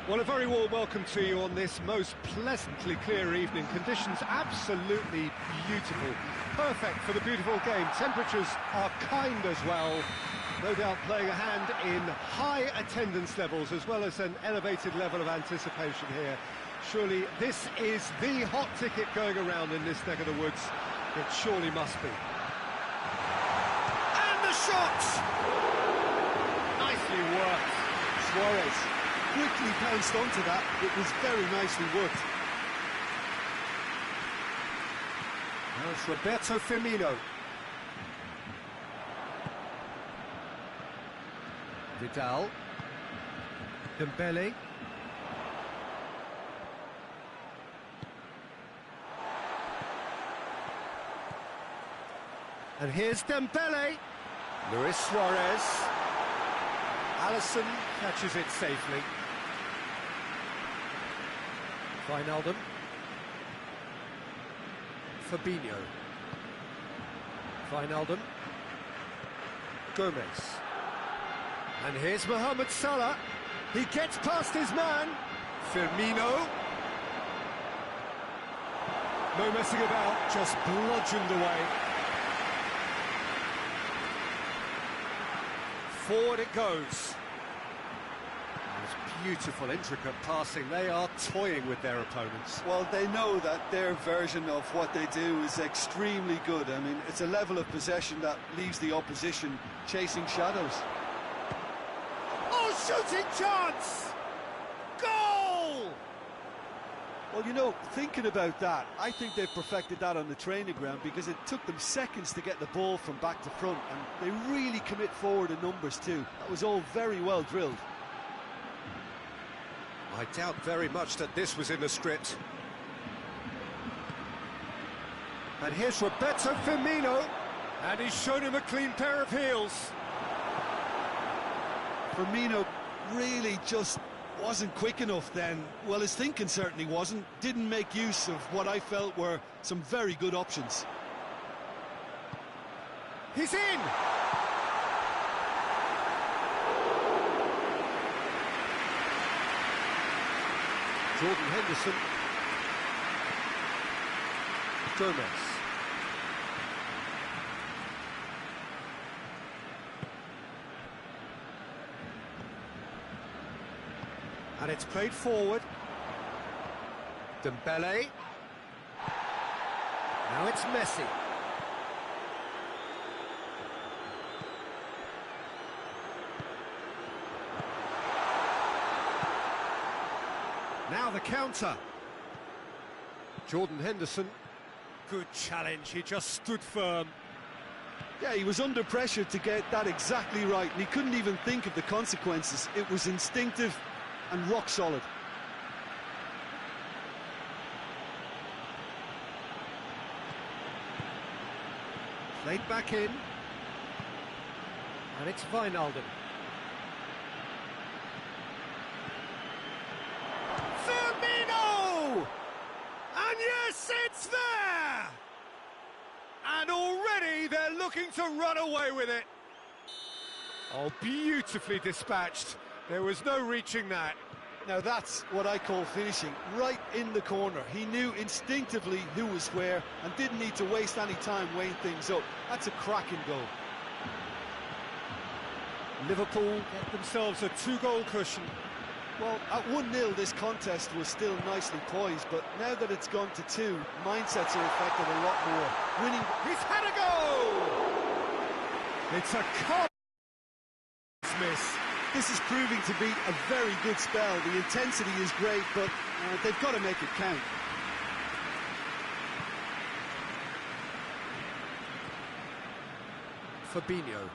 Well, a very warm welcome to you on this most pleasantly clear evening. Conditions absolutely beautiful. Perfect for the beautiful game. Temperatures are kind as well. No doubt playing a hand in high attendance levels as well as an elevated level of anticipation here. Surely this is the hot ticket going around in this neck of the woods. It surely must be. And the shot! Nicely worked. Suarez quickly pounced onto that. It was very nicely worked. Now it's Roberto Firmino. Vidal. Dembele. And here's Dembele. Luis Suarez. Alisson catches it safely. Wijnaldum. Fabinho. Wijnaldum. Gomez. And here's Mohamed Salah. He gets past his man. Firmino. No messing about, just bludgeoned away. Forward it goes. It's beautiful, intricate passing. They are toying with their opponents. Well, they know that their version of what they do is extremely good. I mean, it's a level of possession that leaves the opposition chasing shadows. Oh, shooting chance! Goal! Well, you know, thinking about that, I think they've perfected that on the training ground because it took them seconds to get the ball from back to front, and they really commit forward in numbers too. That was all very well drilled. I doubt very much that this was in the script. And here's Roberto Firmino, and he's shown him a clean pair of heels. Firmino really just wasn't quick enough then. Well, his thinking certainly wasn't. Didn't make use of what I felt were some very good options. He's in! Jordan Henderson. Gomez. And it's played forward. Dembele. Now it's Messi. Now the counter. Jordan Henderson. Good challenge, he just stood firm. Yeah, he was under pressure to get that exactly right, and he couldn't even think of the consequences. It was instinctive and rock solid. Played back in. And it's Wijnaldum. Firmino! And yes, it's there! And already they're looking to run away with it. Oh, beautifully dispatched. There was no reaching that. Now that's what I call finishing, right in the corner. He knew instinctively who was where and didn't need to waste any time weighing things up. That's a cracking goal. Liverpool get themselves a two-goal cushion. Well, at 1-0 this contest was still nicely poised, but now that it's gone to 2, mindsets are affected a lot more. Winning... He's had a goal! It's a miss. This is proving to be a very good spell. The intensity is great, but they've got to make it count. Fabinho.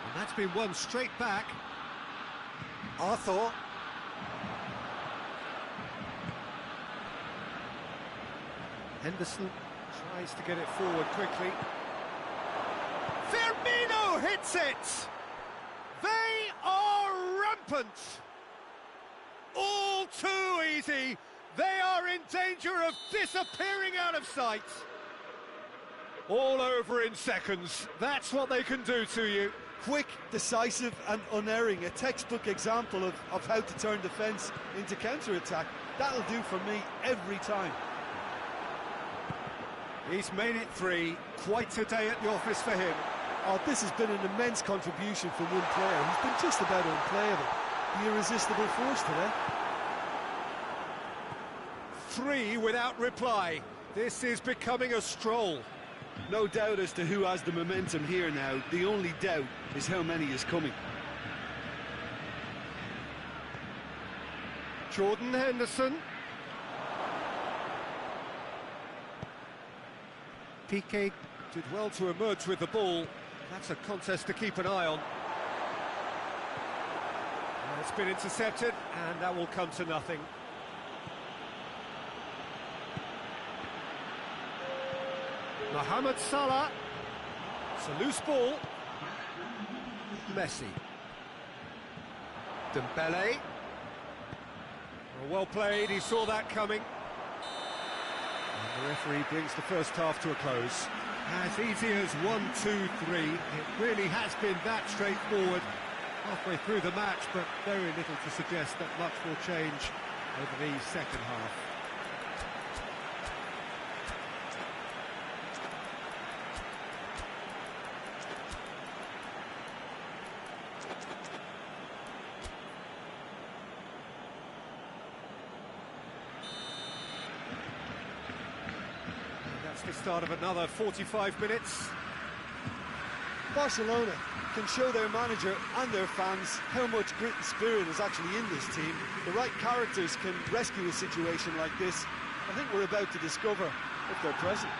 And that's been won straight back. Arthur. Henderson tries to get it forward quickly. Firmino hits it! They are rampant! All too easy! They are in danger of disappearing out of sight! All over in seconds. That's what they can do to you. Quick, decisive and unerring. A textbook example of how to turn defence into counter-attack. That'll do for me every time. He's made it 3. Quite a day at the office for him. Oh, this has been an immense contribution from one player. He's been just about unplayable. The irresistible force today. 3 without reply. This is becoming a stroll. No doubt as to who has the momentum here now. The only doubt is how many is coming. Jordan Henderson. Piqué did well to emerge with the ball. That's a contest to keep an eye on. It's been intercepted, and that will come to nothing. Mohamed Salah. It's a loose ball. Messi. Dembele. Well played, he saw that coming. And the referee brings the first half to a close. As easy as 1, 2, 3. It really has been that straightforward halfway through the match, but very little to suggest that much will change over the second half. The start of another 45 minutes. Barcelona can show their manager and their fans how much grit and spirit is actually in this team. The right characters can rescue a situation like this. I think we're about to discover if they're present.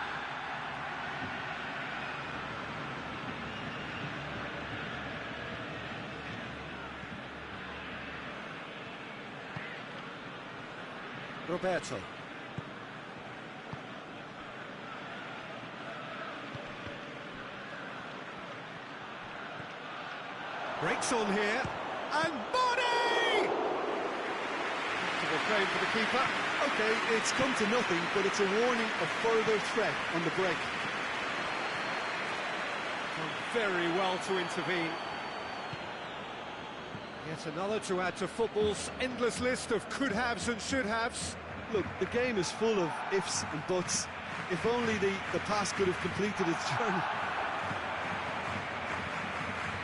Roberto. Breaks on here, and Body! Comfortable frame for the keeper. Okay, it's come to nothing, but it's a warning of further threat on the break. Done very well to intervene. Yet another to add to football's endless list of could-haves and should-haves. Look, the game is full of ifs and buts. If only the pass could have completed its journey.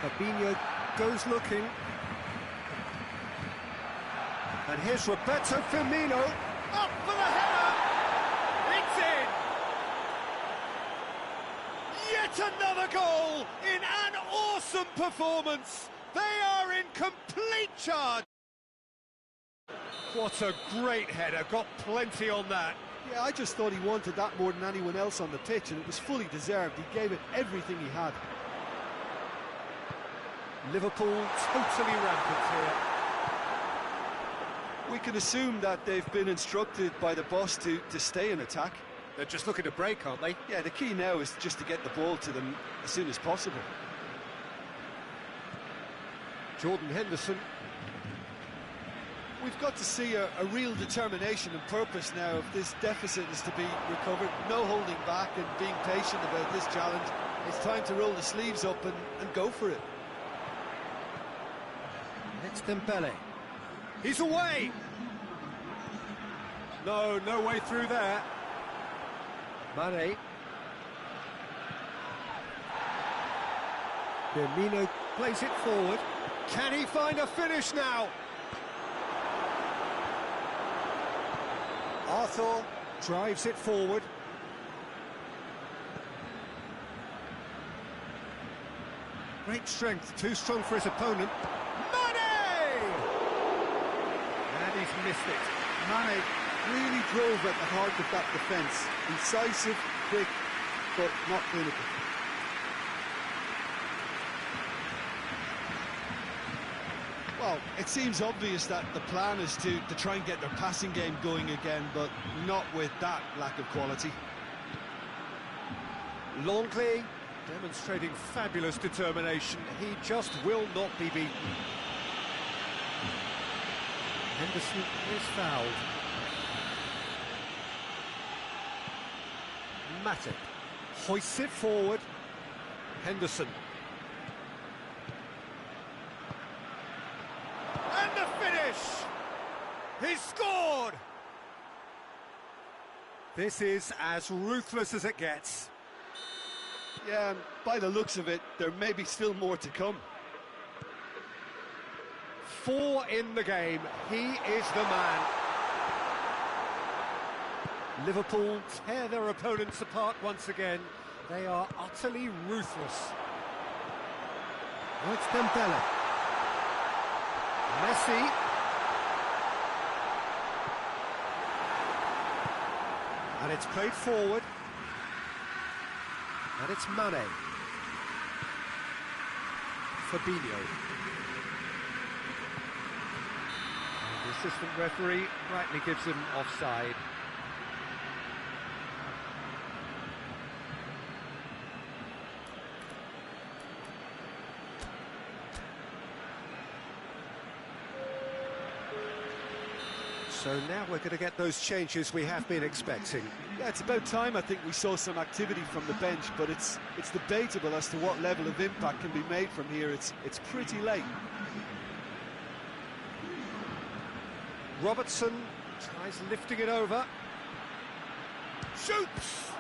Fabinho goes looking. And here's Roberto Firmino. Up for the header! It's in! Yet another goal in an awesome performance. They are in complete charge. What a great header, got plenty on that. Yeah, I just thought he wanted that more than anyone else on the pitch, and it was fully deserved. He gave it everything he had. Liverpool totally rampant here. We can assume that they've been instructed by the boss to stay in attack. They're just looking to break, aren't they? Yeah, the key now is just to get the ball to them as soon as possible. Jordan Henderson. We've got to see a real determination and purpose now if this deficit is to be recovered. No holding back and being patient about this challenge. It's time to roll the sleeves up and go for it. It's Dembele. He's away! No way through there. Mane. Firmino plays it forward. Can he find a finish now? Arthur drives it forward. Great strength, too strong for his opponent. Mane! And he's missed it. Mane really drove at the heart of that defence. Incisive, quick, but not clinical. Well, it seems obvious that the plan is to try and get their passing game going again, but not with that lack of quality. Longley demonstrating fabulous determination. He just will not be beaten. Henderson is fouled. Matip Hoists it forward. Henderson. And the finish! He's scored! This is as ruthless as it gets. Yeah, and by the looks of it, there may be still more to come. 4 in the game. He is the man. Liverpool tear their opponents apart once again. They are utterly ruthless. Oh, it's Dembele. Messi. And it's played forward. And it's Mane. Fabinho. And the assistant referee rightly gives him offside. So now we're going to get those changes we have been expecting. Yeah, it's about time I think we saw some activity from the bench, but it's debatable as to what level of impact can be made from here. It's pretty late. Robertson tries lifting it over. Shoots!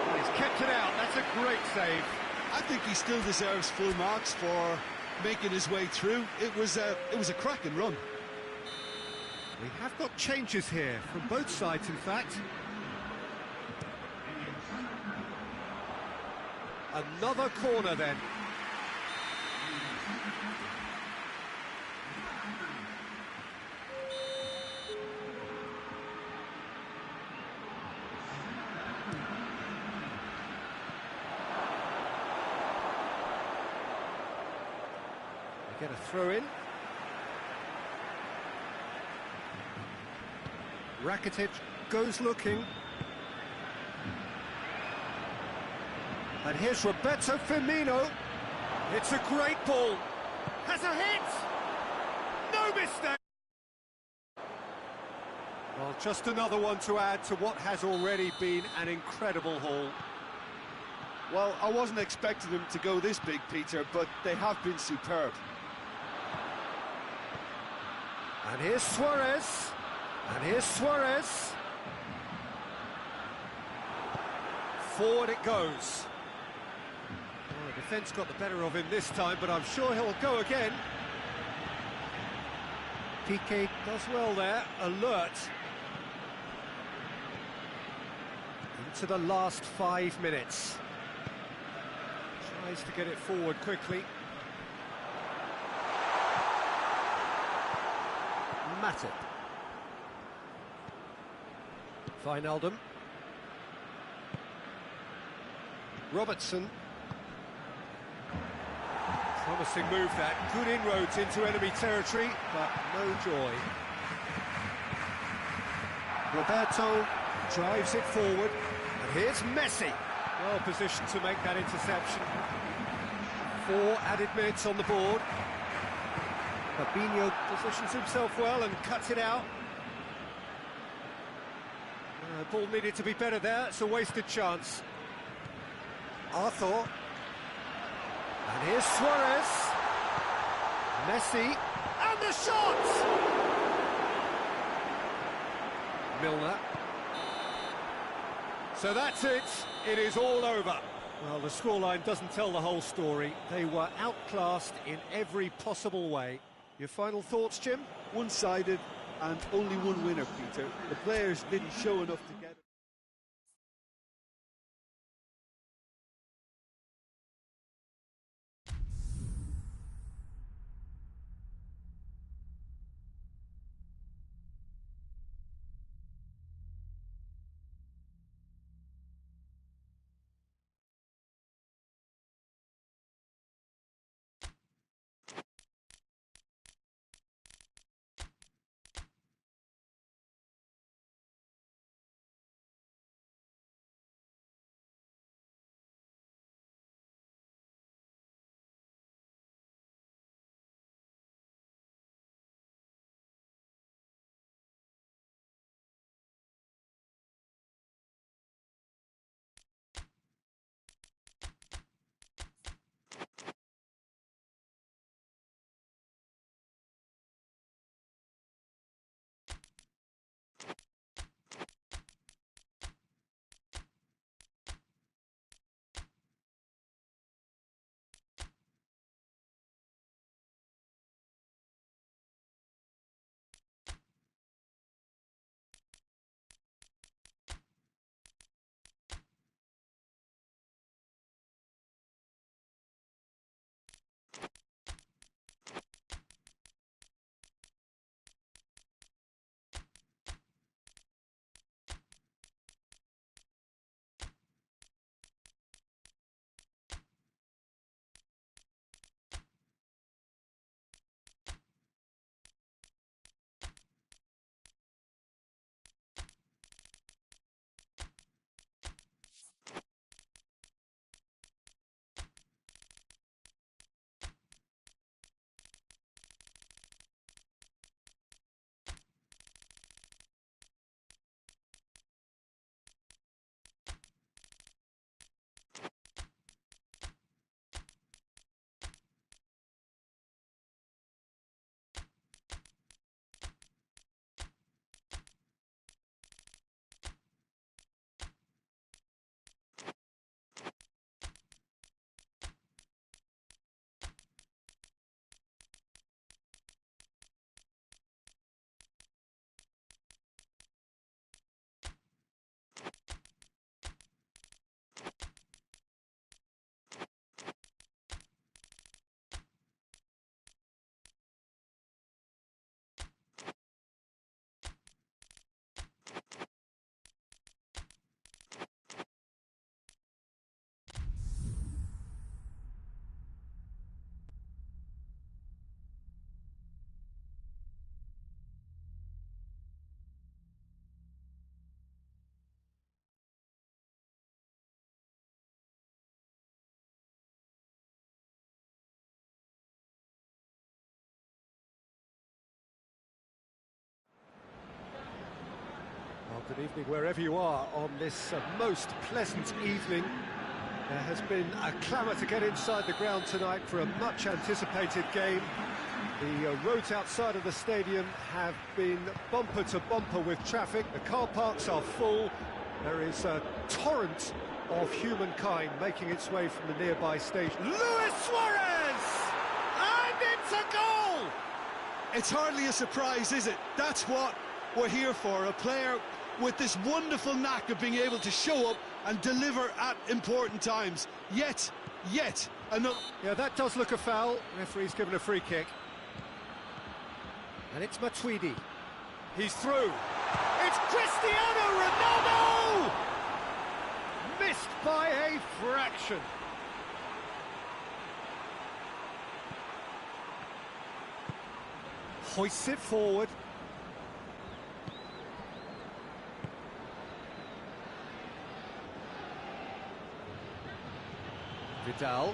And he's kept it out. That's a great save. I think he still deserves full marks for making his way through. It was a cracking run. We have got changes here, from both sides in fact. Another corner then. We get a throw in. Rakitic goes looking. And here's Roberto Firmino. It's a great ball. Has a hit! No mistake! Well, just another one to add to what has already been an incredible haul. Well, I wasn't expecting them to go this big, Peter, but they have been superb. And here's Suarez. And here's Suarez. Forward it goes. Oh, the defence got the better of him this time, but I'm sure he'll go again. Piqué does well there, alert. Into the last 5 minutes. Tries to get it forward quickly. Matip. Wijnaldum. Robertson. Promising move that. Good inroads into enemy territory, but no joy. Roberto drives it forward. And here's Messi. Well positioned to make that interception. 4 added minutes on the board. Fabinho positions himself well and cuts it out. Ball needed to be better there, it's a wasted chance. Arthur. And here's Suarez. Messi. And the shot! Milner. So that's it. It is all over. Well, the scoreline doesn't tell the whole story. They were outclassed in every possible way. Your final thoughts, Jim? One-sided and only one winner, Peter. The players didn't show enough to get Good evening wherever you are on this most pleasant evening. There has been a clamour to get inside the ground tonight for a much-anticipated game. The roads outside of the stadium have been bumper to bumper with traffic. The car parks are full. There is a torrent of humankind making its way from the nearby station. Luis Suarez! And it's a goal! It's hardly a surprise, is it? That's what we're here for, a player with this wonderful knack of being able to show up and deliver at important times. Yet, another... Yeah, that does look a foul. Referee's given a free kick. And it's Matuidi. He's through. It's Cristiano Ronaldo! Missed by a fraction. Hoists it forward. Vidal.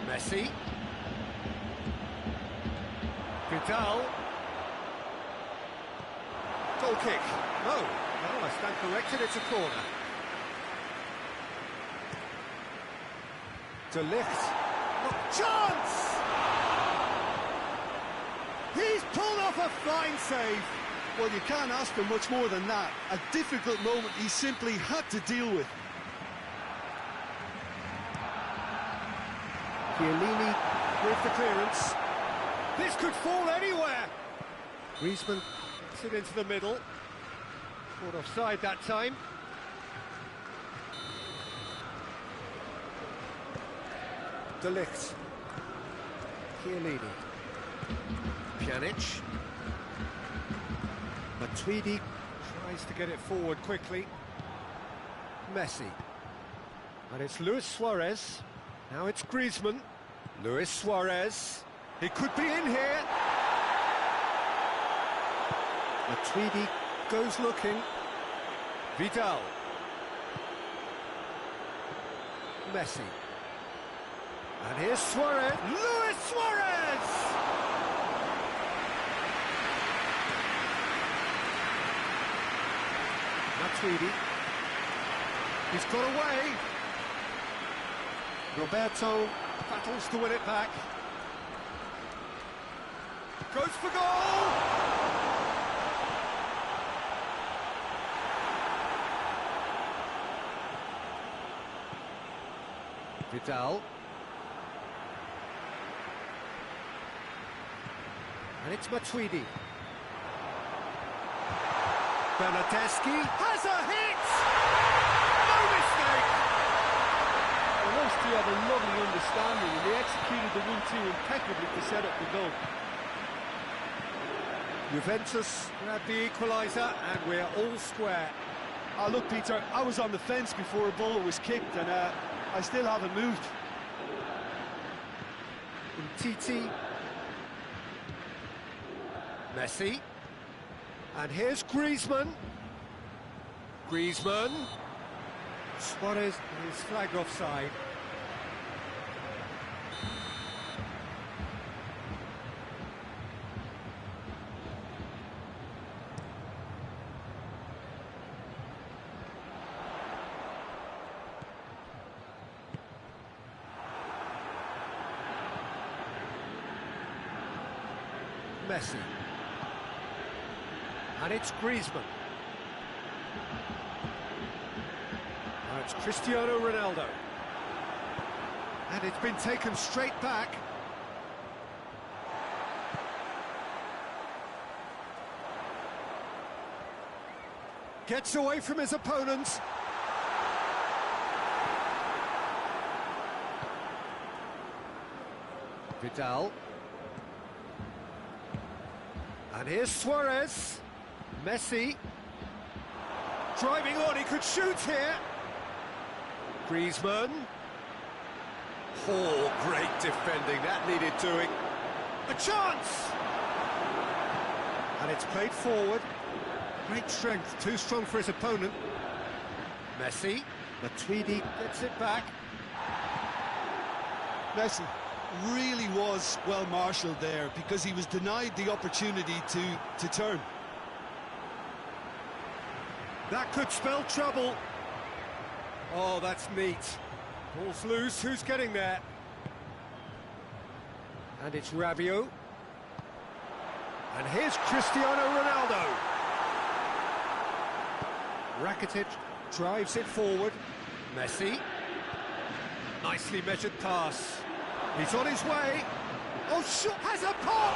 Messi. Vidal. Goal kick. No, I stand corrected, it's a corner. De Ligt. Chance! He's pulled off a fine save. Well, you can't ask for much more than that. A difficult moment he simply had to deal with. Chiellini with the clearance. This could fall anywhere. Griezmann gets it into the middle. Caught offside that time. De Ligt. Chiellini. Pjanic. Matuidi tries to get it forward quickly. Messi. And it's Luis Suarez. Now it's Griezmann. Luis Suarez. He could be in here. Matuidi goes looking. Vidal. Messi. And here's Suarez. Luis Suarez! Matuidi. He's got away. Roberto battles to win it back. Goes for goal! Vidal. And it's Matuidi. Bernardeschi has a hit! No mistake! Well, those two have a lovely understanding and they executed the 1-2 impeccably to set up the goal. Juventus grab the equaliser and we're all square. Look, Peter, I was on the fence before a ball was kicked and I still haven't moved. Umtiti. Messi. And here's Griezmann. Griezmann. Suarez is flagged offside. Messi. And it's Griezmann. Now it's Cristiano Ronaldo. And it's been taken straight back. Gets away from his opponents. Vidal. And here's Suarez. Messi. Driving on, he could shoot here. Griezmann. Oh, great defending, that needed doing. A chance! And it's played forward. Great strength, too strong for his opponent. Messi. Matuidi gets it back. Messi really was was well marshalled there because he was denied the opportunity to turn. That could spell trouble. Oh, that's neat. Ball's loose, who's getting there? And it's Rabiot. And here's Cristiano Ronaldo. Rakitic drives it forward. Messi. Nicely measured pass. He's on his way. Oh, has a pop!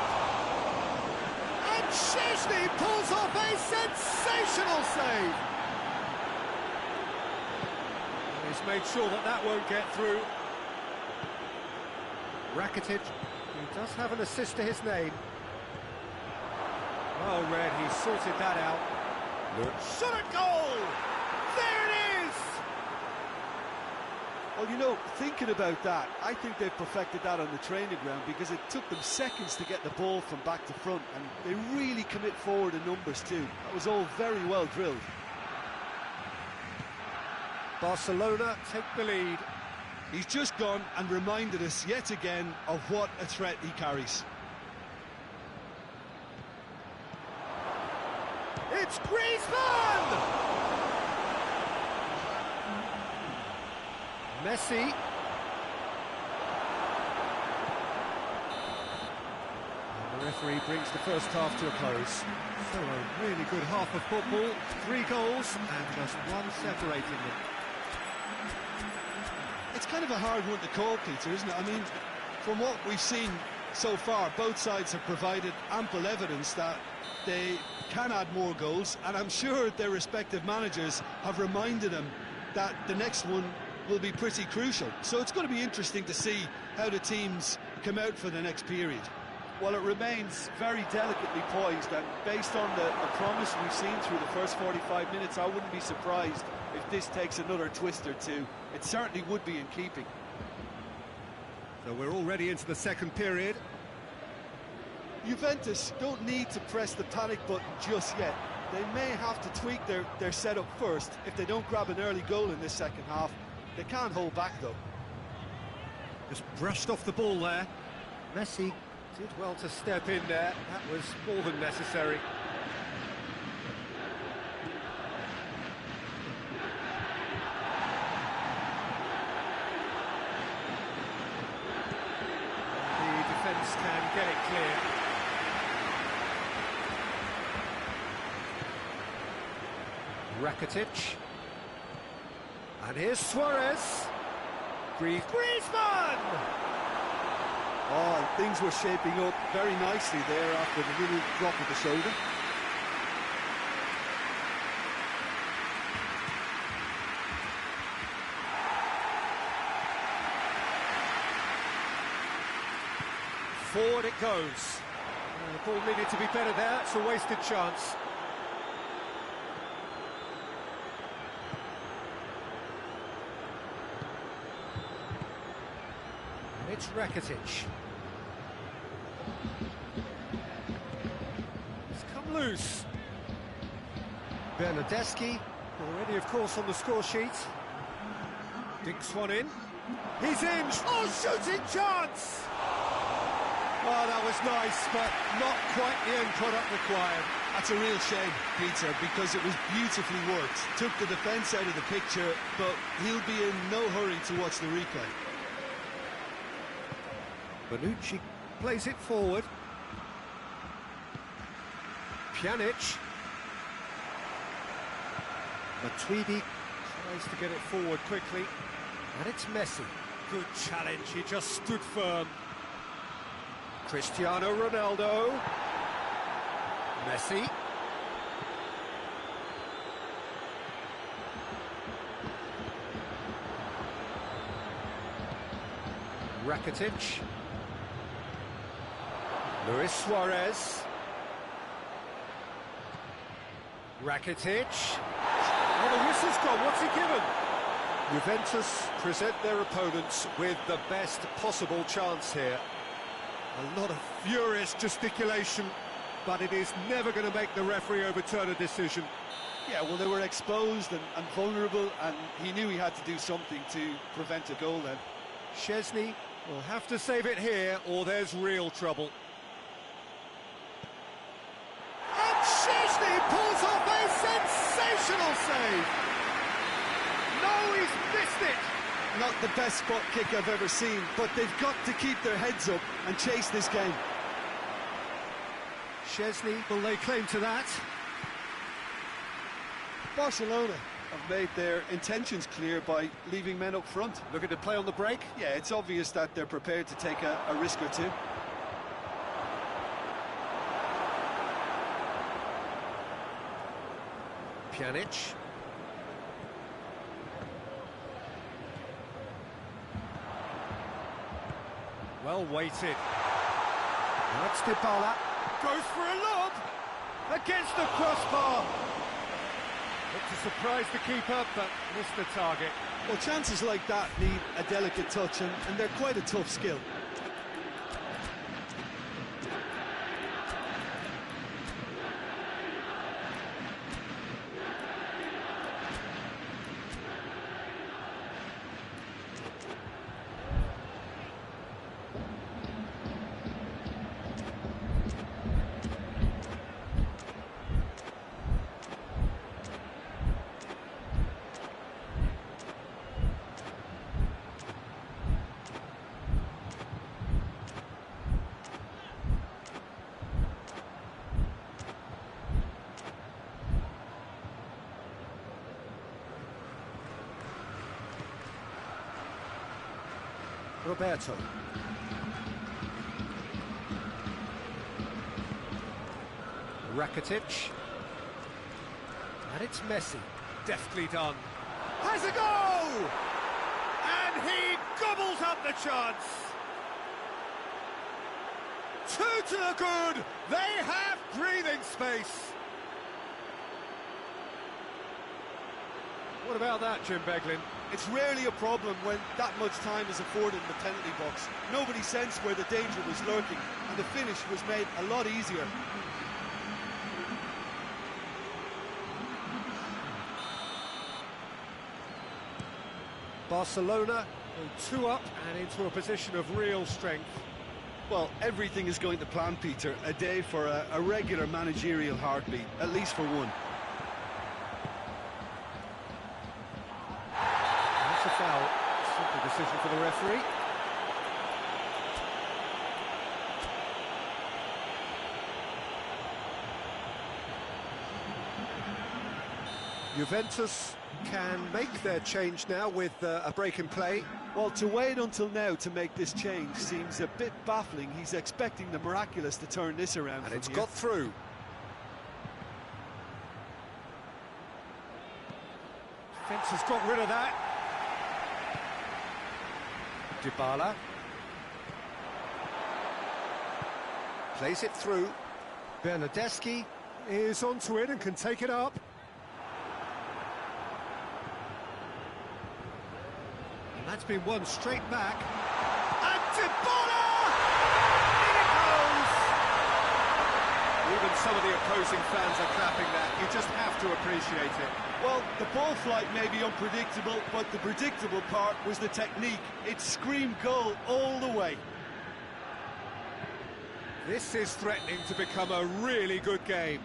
And Szczesny pulls off a sensational save. He's made sure that that won't get through. Rakitic, he does have an assist to his name. Well read, he sorted that out. Shot at goal! There it is! Well, you know, thinking about that, I think they've perfected that on the training ground because it took them seconds to get the ball from back to front, and they really commit forward in numbers too. That was all very well drilled. Barcelona take the lead. He's just gone and reminded us yet again of what a threat he carries. It's Griezmann! Messi. And the referee brings the first half to a close. So a really good half of football, 3 goals and just one separating them. It's kind of a hard one to call, Peter, isn't it? I mean, from what we've seen so far, both sides have provided ample evidence that they can add more goals, and I'm sure their respective managers have reminded them that the next one will be pretty crucial. So it's going to be interesting to see how the teams come out for the next period. Well, it remains very delicately poised, and based on the promise we've seen through the first 45 minutes, I wouldn't be surprised if this takes another twist or two. It certainly would be in keeping. So we're already into the second period. Juventus don't need to press the panic button just yet. They may have to tweak their setup first if they don't grab an early goal in this second half. They can't hold back though. Just brushed off the ball there. Messi did well to step in there. That was more than necessary. The defence can get it clear. Rakitic. And here's Suarez. Griezmann! Oh, things were shaping up very nicely there after the little drop of the shoulder. Forward it goes. The ball needed to be better there. It's a wasted chance. It's Rakitic. It's come loose. Bernardeschi, already of course on the score sheet. Dinks one in. He's in! Oh, shooting chance! Oh, that was nice, but not quite the end product required. That's a real shame, Peter, because it was beautifully worked. Took the defence out of the picture, but he'll be in no hurry to watch the replay. Bonucci plays it forward. Pjanic. Matuidi tries to get it forward quickly. And it's Messi. Good challenge, he just stood firm. Cristiano Ronaldo. Messi. Rakitic. Luis Suarez. Rakitic. Oh, the whistle's gone. What's he given? Juventus present their opponents with the best possible chance here. A lot of furious gesticulation, but it is never going to make the referee overturn a decision. Yeah, well, they were exposed and vulnerable, and he knew he had to do something to prevent a goal then. Szczesny We'll have to save it here, or there's real trouble. And Szczęsny pulls off a sensational save! No, he's missed it! Not the best spot kick I've ever seen, but they've got to keep their heads up and chase this game. Szczęsny, will they claim to that? Barcelona have made their intentions clear by leaving men up front. Looking to play on the break? Yeah, it's obvious that they're prepared to take a risk or two. Pjanic. Well weighted. That's Dybala. Goes for a lob. Against the crossbar. Looked to surprise the keeper, but missed the target. Well, chances like that need a delicate touch, and they're quite a tough skill. Roberto. Rakitic. And it's Messi. Deftly done. Has a go! And he gobbles up the chance! Two to the good! They have breathing space! What about that, Jim Beglin? It's rarely a problem when that much time is afforded in the penalty box. Nobody sensed where the danger was lurking, and the finish was made a lot easier. Barcelona go 2 up and into a position of real strength. Well, everything is going to plan, Peter. A day for a regular managerial heartbeat, at least for one. That's a foul. Simple decision for the referee. Juventus can make their change now with a break in play. Well, to wait until now to make this change seems a bit baffling. He's expecting the miraculous to turn this around. And it's here. got through. Defence has got rid of that. Dybala. Plays it through. Bernardeschi is onto it and can take it up. And that's been won straight back. And Dybala! In it goes! Even some of the opposing fans are clapping that. You just have to appreciate it. Well, the ball flight may be unpredictable, but the predictable part was the technique. It screamed goal all the way. This is threatening to become a really good game.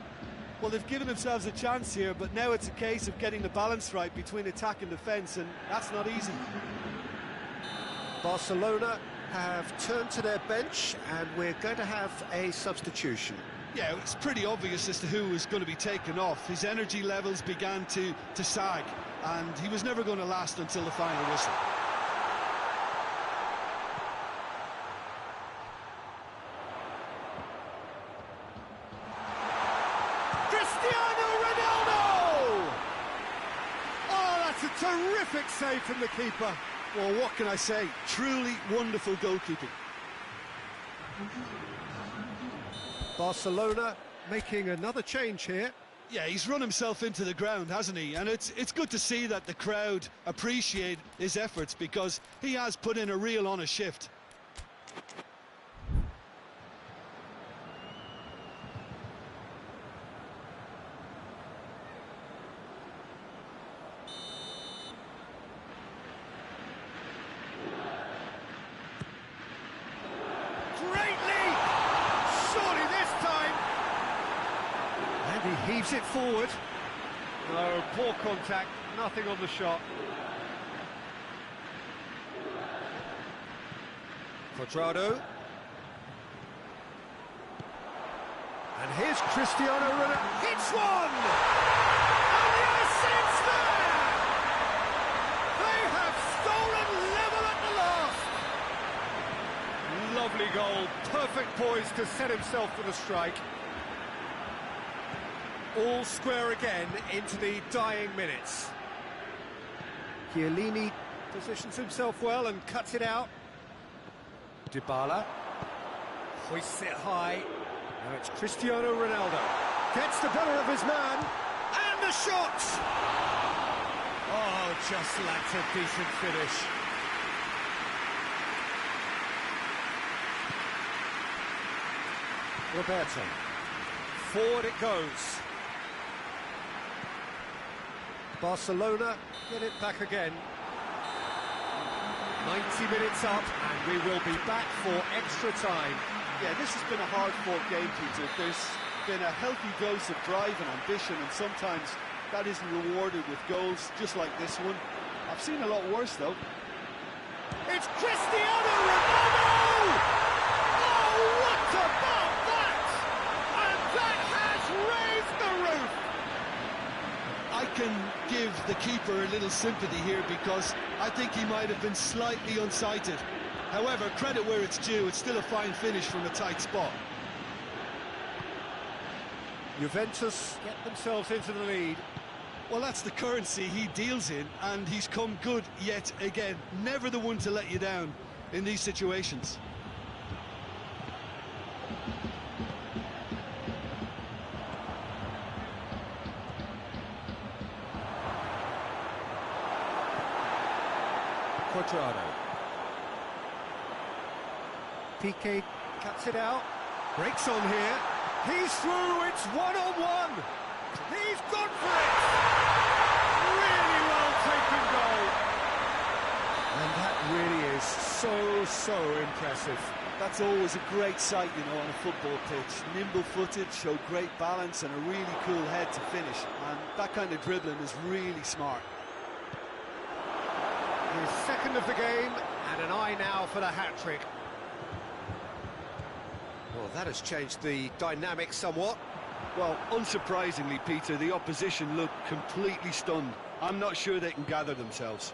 Well, they've given themselves a chance here, but now it's a case of getting the balance right between attack and defence, and that's not easy. Barcelona have turned to their bench, and we're going to have a substitution. Yeah, it's pretty obvious as to who was going to be taken off. His energy levels began to sag, and he was never going to last until the final whistle. Cristiano Ronaldo! Oh, that's a terrific save from the keeper. Well, what can I say? Truly wonderful goalkeeping. Barcelona making another change here. Yeah, he's run himself into the ground, hasn't he? And it's good to see that the crowd appreciate his efforts, because he has put in a real honest shift. Heaves it forward. No, poor contact, nothing on the shot. Cuadrado. And here's Cristiano Ronaldo. Hits one! And yes, it's there! They have stolen level at the last. Lovely goal, perfect poise to set himself for the strike. All square again into the dying minutes. Chiellini positions himself well and cuts it out. Dybala hoists it high. Now it's Cristiano Ronaldo. Gets the better of his man. And the shot! Oh, just lacked a decent finish. Roberto. Forward it goes. Barcelona get it back again. 90 minutes up, and we will be back for extra time. Yeah, this has been a hard-fought game, Peter. There's been a healthy dose of drive and ambition, and sometimes that isn't rewarded with goals just like this one. I've seen a lot worse, though. It's Cristiano Ronaldo! Oh, what about that? And that has raised the roof! I can give the keeper a little sympathy here because I think he might have been slightly unsighted. However, credit where it's due, it's still a fine finish from a tight spot. Juventus get themselves into the lead. Well, that's the currency he deals in, and he's come good yet again. Never the one to let you down in these situations. Cuadrado. Piqué cuts it out. Breaks on here. He's through, it's one-on-one. He's gone for it. Really well taken goal. And that really is so impressive. That's always a great sight, you know, on a football pitch. Nimble-footed, showed great balance and a really cool head to finish. And that kind of dribbling is really smart. His second of the game, and an eye now for the hat-trick. Well, that has changed the dynamic somewhat. Well, unsurprisingly, Peter, the opposition look completely stunned. I'm not sure they can gather themselves.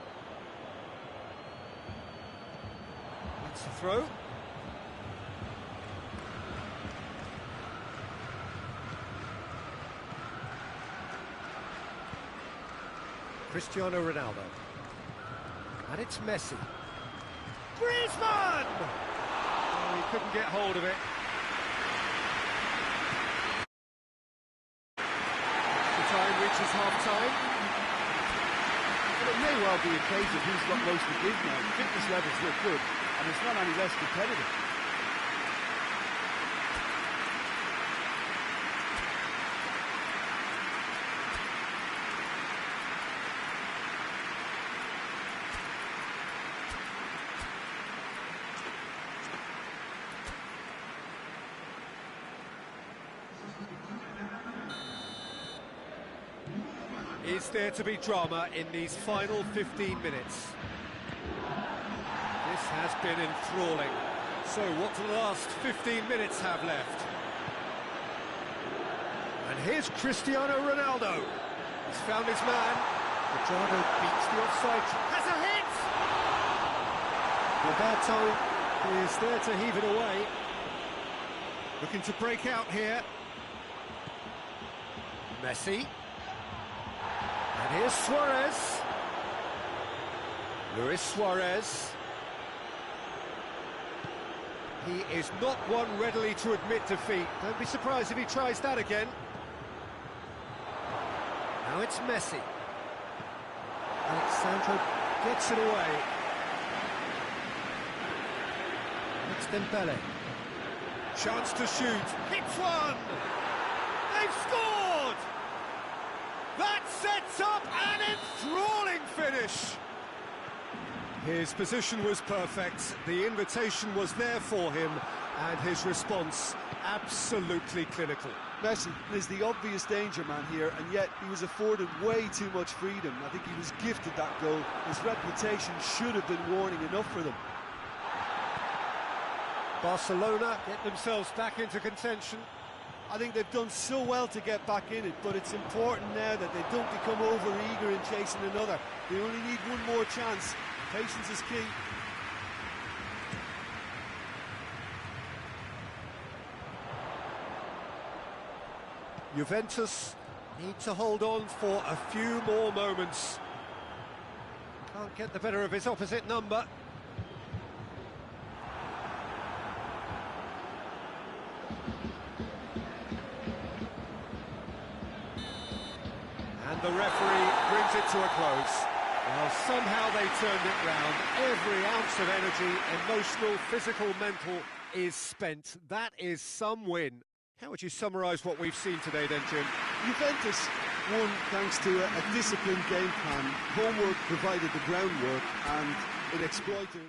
That's the throw. Cristiano Ronaldo. And it's Messi. Griezmann! Oh, he couldn't get hold of it. The time reaches half-time. Well, it may well be a case of who's got most to give now. Fitness levels look good, and it's not any less competitive. Is there to be drama in these final 15 minutes? This has been enthralling. So what do the last 15 minutes have left? And here's Cristiano Ronaldo. He's found his man. Cuadrado beats the offside. Has a hit! Roberto is there to heave it away. Looking to break out here. Messi. And here's Suarez. Luis Suarez. He is not one readily to admit defeat. Don't be surprised if he tries that again. Now it's Messi. Alexandro gets it away. It's Dembele. Chance to shoot. Hits one! They've scored! That sets up an enthralling finish. His position was perfect. The invitation was there for him. And his response, absolutely clinical. Messi is the obvious danger man here, and yet he was afforded way too much freedom. I think he was gifted that goal. His reputation should have been warning enough for them. Barcelona get themselves back into contention. I think they've done so well to get back in it, but it's important now that they don't become over-eager in chasing another. They only need one more chance. Patience is key. Juventus need to hold on for a few more moments. Can't get the better of his opposite number. And the referee brings it to a close. Well, somehow they turned it round. Every ounce of energy, emotional, physical, mental, is spent. That is some win. How would you summarise what we've seen today then, Jim? Juventus won thanks to a disciplined game plan. Homework provided the groundwork and it exploited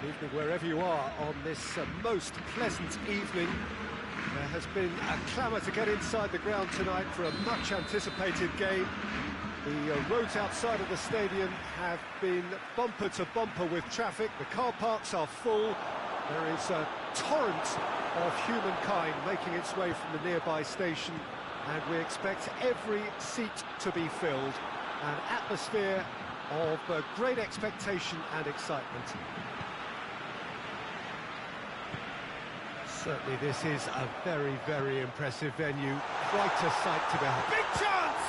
Good evening wherever you are on this most pleasant evening. There has been a clamour to get inside the ground tonight for a much anticipated game. The roads outside of the stadium have been bumper to bumper with traffic. The car parks are full. There is a torrent of humankind making its way from the nearby station, and we expect every seat to be filled. An atmosphere of great expectation and excitement. Certainly this is a very, very impressive venue. Quite a sight to behold. Big chance!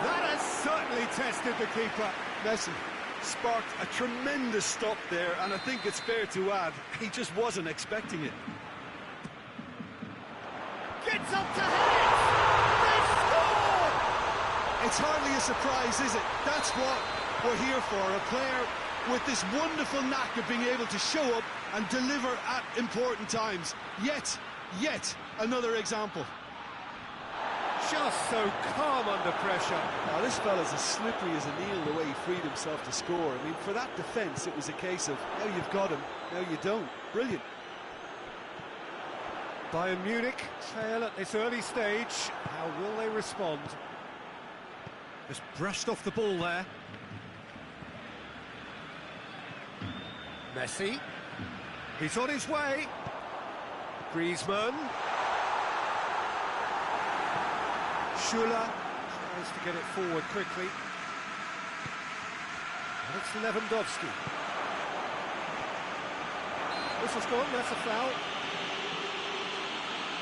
That has certainly tested the keeper. Messi sparked a tremendous stop there, and I think it's fair to add, he just wasn't expecting it. Gets up to head! They score! It's hardly a surprise, is it? That's what we're here for, a player with this wonderful knack of being able to show up and deliver at important times. Yet another example. Just so calm under pressure. Oh, this fella's as slippery as a needle the way he freed himself to score. I mean, for that defence, it was a case of, now you've got him, now you don't. Brilliant. Bayern Munich trail at this early stage. How will they respond? Just brushed off the ball there. Messi. He's on his way. Griezmann. Schuller tries to get it forward quickly. And it's Lewandowski. Whistle's gone, that's a foul.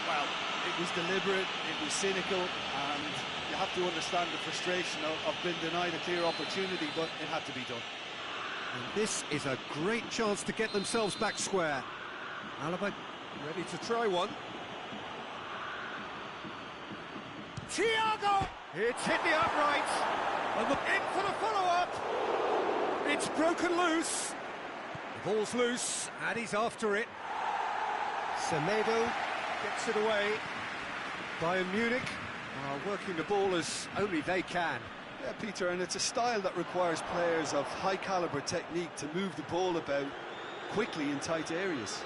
Well, it was deliberate, it was cynical, and you have to understand the frustration of being denied a clear opportunity, but it had to be done. And this is a great chance to get themselves back square. Alaba ready to try one. Thiago! It's hit the upright. And in for the follow-up. It's broken loose. The ball's loose, and he's after it. Semedo gets it away. Bayern Munich are working the ball as only they can. Yeah, Peter, and it's a style that requires players of high-caliber technique to move the ball about quickly in tight areas.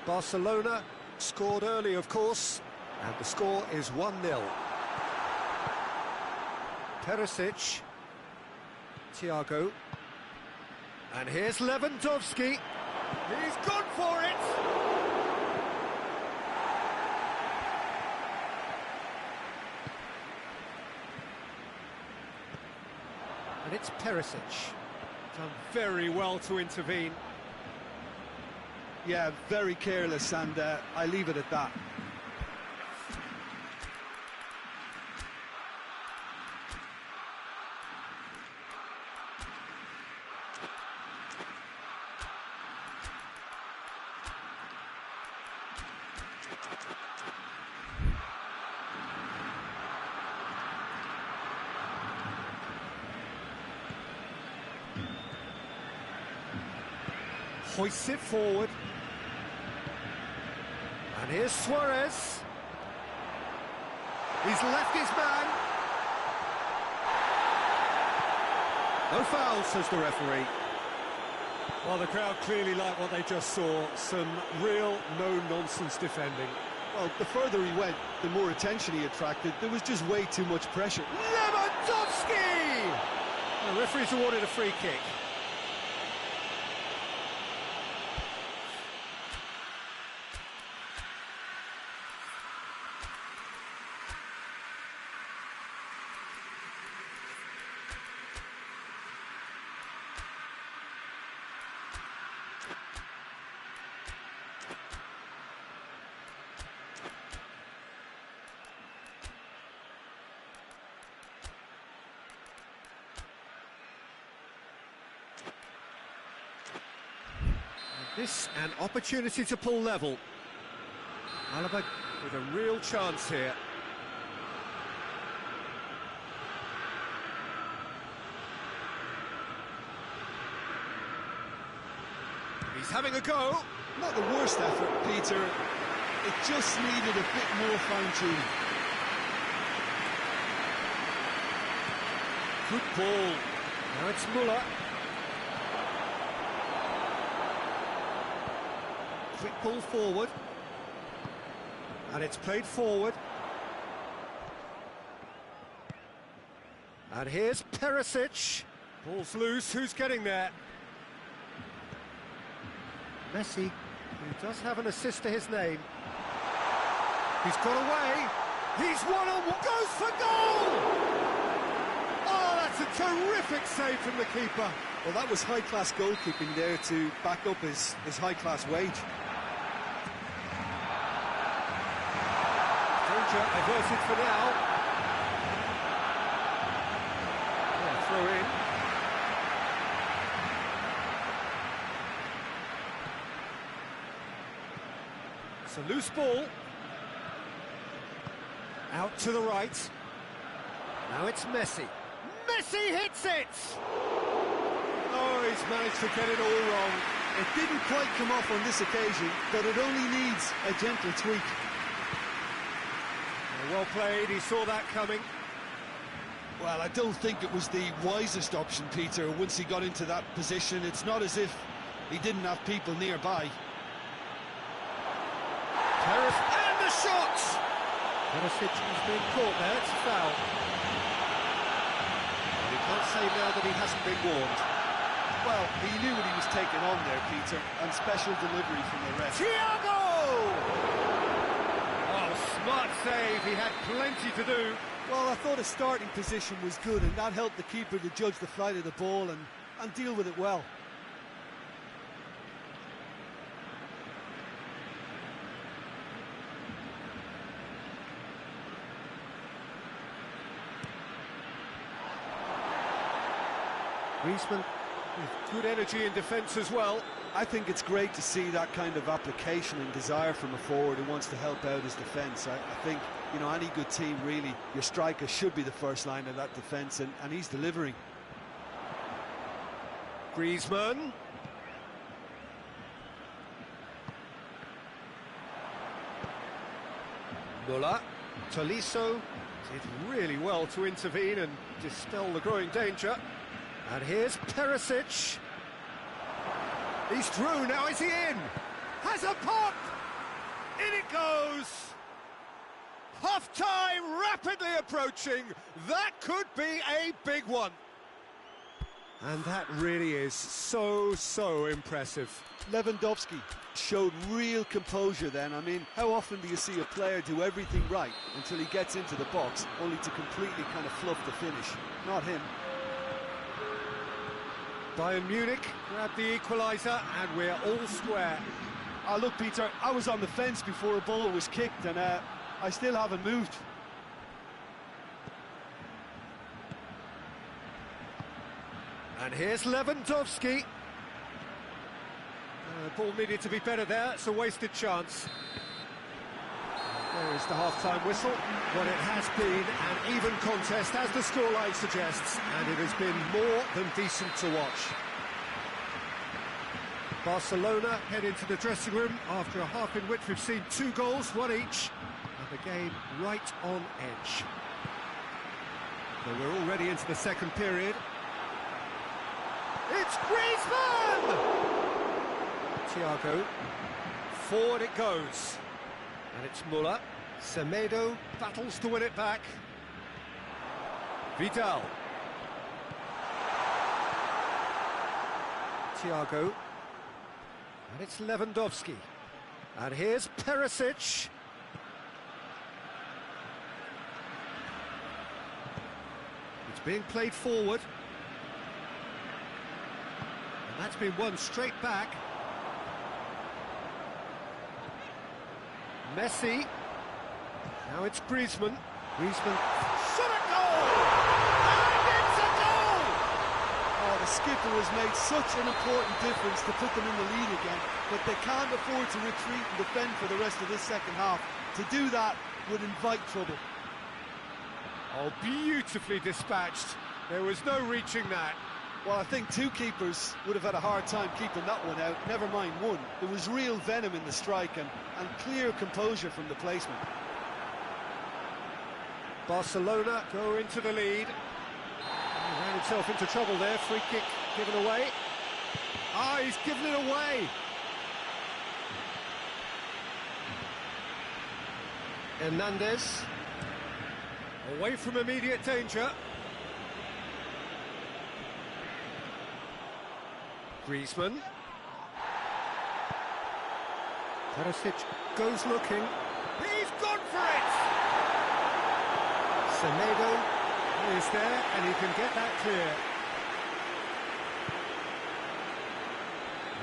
Barcelona scored early, of course, and the score is 1-0. Perisic, Thiago, and here's Lewandowski. He's gone for it! And it's Perisic. Done very well to intervene. Yeah, very careless, and I leave it at that. Hoists it forward. And here's Suarez. He's left his man. No foul, says the referee. Well, the crowd clearly like what they just saw. Some real no-nonsense defending. Well, the further he went, the more attention he attracted. There was just way too much pressure. Lewandowski! The referee's awarded a free kick. This an opportunity to pull level. Alaba with a real chance here. He's having a go. Not the worst effort, Peter. It just needed a bit more fine-tuning. Good ball. Now it's Muller. Quick ball forward. And it's played forward. And here's Perisic. Ball's loose, who's getting there? Messi, who does have an assist to his name. He's got away. He's goes for goal! Oh, that's a terrific save from the keeper. Well, that was high-class goalkeeping there to back up his high-class wage. Danger averted for now. Yeah, throw in. It's a loose ball. Out to the right. Now it's Messi. Messi hits it! Oh, he's managed to get it all wrong. It didn't quite come off on this occasion, but it only needs a gentle tweak. Well played, he saw that coming. Well, I don't think it was the wisest option, Peter, once he got into that position. It's not as if he didn't have people nearby. And the shot! Perisic has been caught there, it's a foul. Well, you can't say now that he hasn't been warned. Well, he knew what he was taking on there, Peter, and special delivery from the ref. Thiago! Oh, smart save, he had plenty to do. Well, I thought his starting position was good, and that helped the keeper to judge the flight of the ball and deal with it well. Griezmann with good energy in defence as well. I think it's great to see that kind of application and desire from a forward who wants to help out his defence. I think, you know, any good team, really, your striker should be the first line of that defence, and he's delivering. Griezmann. Muller. Tolisso did really well to intervene and dispel the growing danger. And here's Perisic. He's through, now is he in? Has a pop! In it goes! Half-time rapidly approaching. That could be a big one. And that really is so impressive. Lewandowski showed real composure then. I mean, how often do you see a player do everything right until he gets into the box, only to completely kind of fluff the finish? Not him. Bayern Munich grab the equaliser and we're all square. Look, Peter, I was on the fence before a ball was kicked, and I still haven't moved. And here's Lewandowski. The ball needed to be better there, it's a wasted chance. There is the half-time whistle. What it has been an even contest, as the scoreline suggests, and it has been more than decent to watch. Barcelona head into the dressing room after a half in which we've seen 2 goals, 1 each, and the game right on edge. So we're already into the second period. It's Griezmann! Thiago. Forward it goes. And it's Muller. Semedo battles to win it back. Vidal. Thiago. And it's Lewandowski. And here's Perisic. It's being played forward. And that's been won straight back. Messi. Now it's Griezmann. Griezmann. Shot at goal! And it's a goal! Oh, the skipper has made such an important difference to put them in the lead again, but they can't afford to retreat and defend for the rest of this second half. To do that would invite trouble. Oh, beautifully dispatched. There was no reaching that. Well, I think 2 keepers would have had a hard time keeping that one out, never mind 1. There was real venom in the strike and clear composure from the placement. Barcelona go into the lead. himself into trouble there. Free kick given away. Ah, he's given it away. Hernandez. Away from immediate danger. Griezmann. Perisic goes looking. He's gone for it! Semedo is there, and he can get that clear.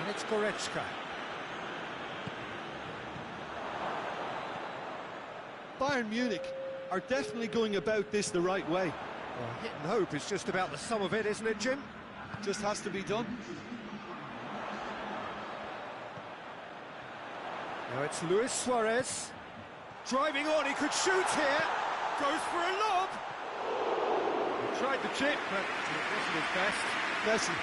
And it's Goretzka. Bayern Munich are definitely going about this the right way. Well, hit and hope is just about the sum of it, isn't it, Jim? Just has to be done. Now it's Luis Suarez. Driving on, he could shoot here. Goes for a lob. He tried the chip, but it wasn't his best. Messi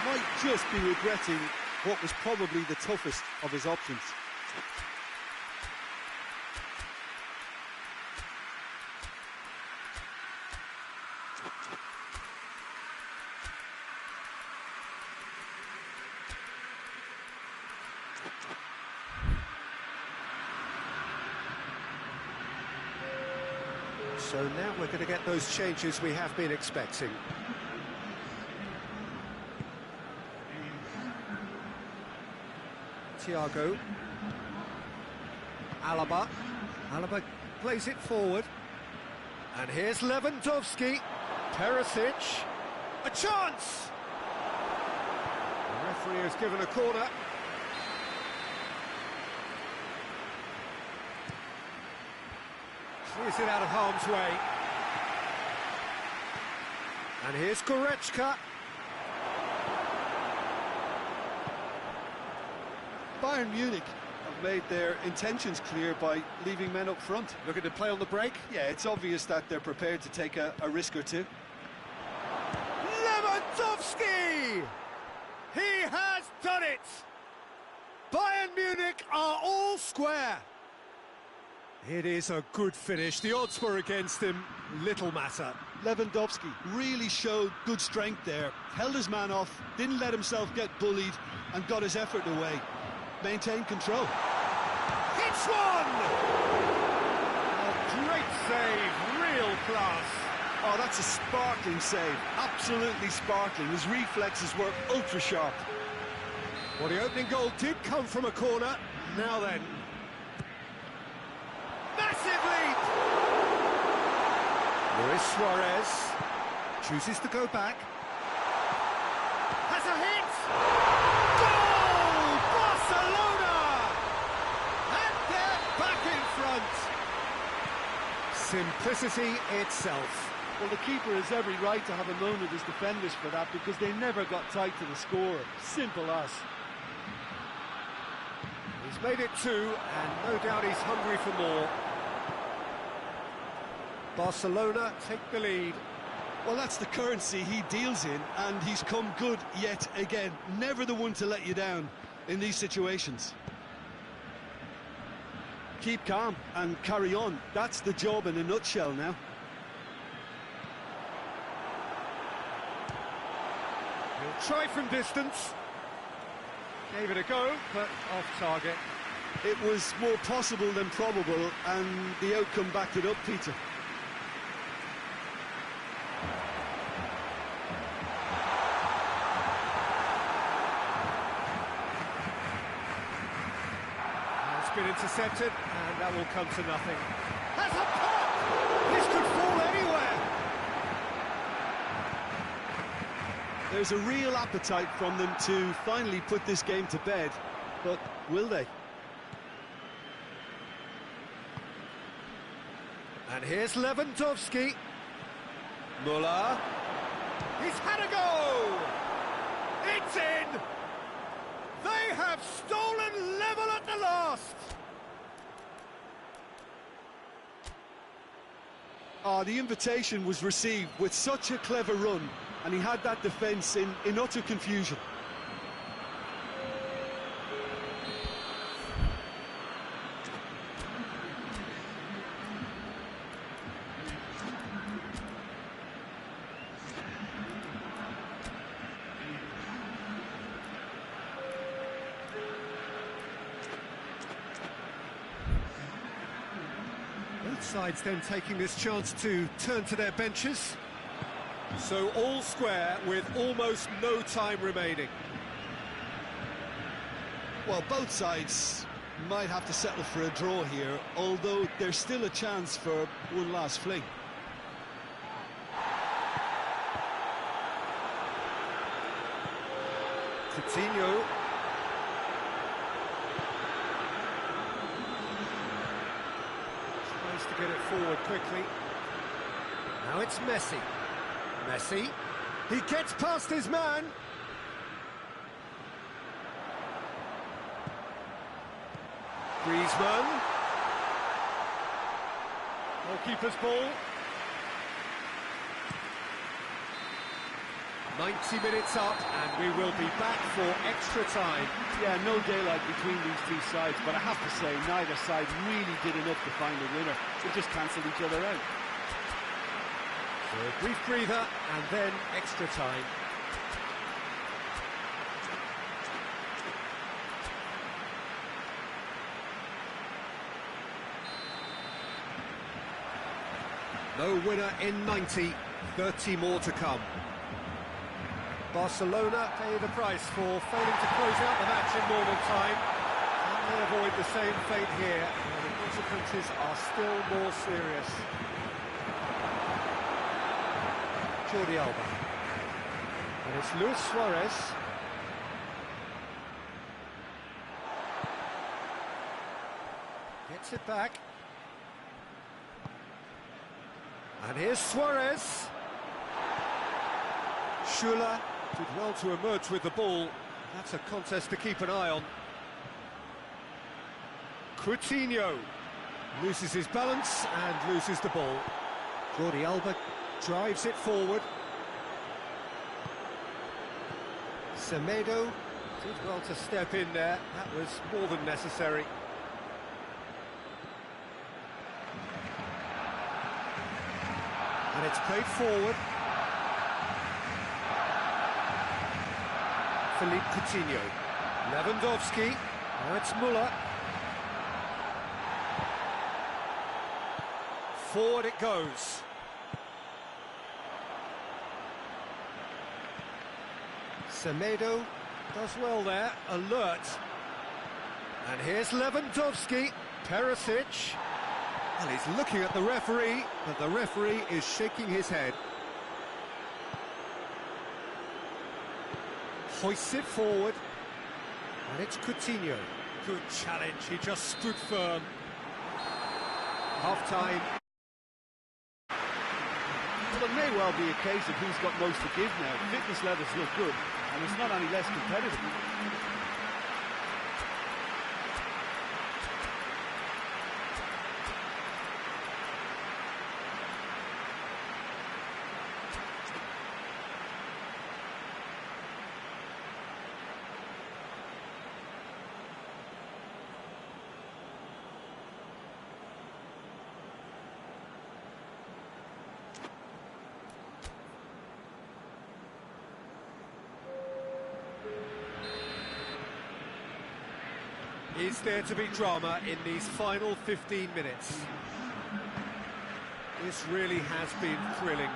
might just be regretting what was probably the toughest of his options. So now we're going to get those changes we have been expecting. Thiago. Alaba. Alaba plays it forward. And here's Lewandowski. Perisic. A chance! The referee has given a corner. Clears it out of harm's way. And here's Goretzka. Bayern Munich have made their intentions clear by leaving men up front. Looking to play on the break. Yeah, it's obvious that they're prepared to take a risk or two. Lewandowski! He has done it! Bayern Munich are all square. It is a good finish. The odds were against him. Little matter. Lewandowski really showed good strength there. Held his man off, didn't let himself get bullied, and got his effort away. Maintained control. Hits one! A great save, real class. Oh, that's a sparkling save. Absolutely sparkling. His reflexes were ultra sharp. Well, the opening goal did come from a corner. Now then. Massive lead! Luis Suarez chooses to go back. Has a hit! Goal! Barcelona! And they're back in front. Simplicity itself. Well, the keeper has every right to have a moan at his defenders for that, because they never got tight to the score. Simple as. He's made it two, and no doubt he's hungry for more. Barcelona take the lead. Well, that's the currency he deals in, and he's come good yet again. Never the one to let you down in these situations. Keep calm and carry on. That's the job in a nutshell now. He'll try from distance. Gave it a go, but off target. It was more possible than probable, and the outcome backed it up, Peter. It's been intercepted, and that will come to nothing. Has a pop! This could fall anywhere! There's a real appetite from them to finally put this game to bed, but will they? And here's Lewandowski. Müller. He's had a go! It's in! They have stolen level at the last! The invitation was received with such a clever run, and he had that defence in utter confusion. Both sides then taking this chance to turn to their benches. So all square with almost no time remaining. Well, both sides might have to settle for a draw here, although there's still a chance for one last fling. Coutinho. Tries to get it forward quickly. Now it's Messi. Messi. He gets past his man. Griezmann. Goalkeeper's ball. 90 minutes up, and we will be back for extra time. Yeah, no daylight between these two sides, but I have to say, neither side really did enough to find a winner. They just cancelled each other out. So a brief breather, and then extra time. No winner in 90, 30 more to come. Barcelona pay the price for failing to close out the match in normal time. Can they avoid the same fate here? Well, the consequences are still more serious. Jordi Alba. And it's Luis Suarez. Gets it back. And here's Suarez. Schuller did well to emerge with the ball. That's a contest to keep an eye on. Coutinho loses his balance and loses the ball. Jordi Alba drives it forward. Semedo did well to step in there. That was more than necessary. And it's played forward. Philippe Coutinho. Lewandowski. Now it's Müller. Forward it goes. Semedo does well there, alert. And here's Lewandowski. Perisic. Well, he's looking at the referee, but the referee is shaking his head. Hoists it forward. And it's Coutinho. Good challenge, he just stood firm. Half-time. Well, it may well be a case of who's got most to give now. Fitness levels look good, and it's not any less competitive. Is there to be drama in these final 15 minutes? This really has been thrilling.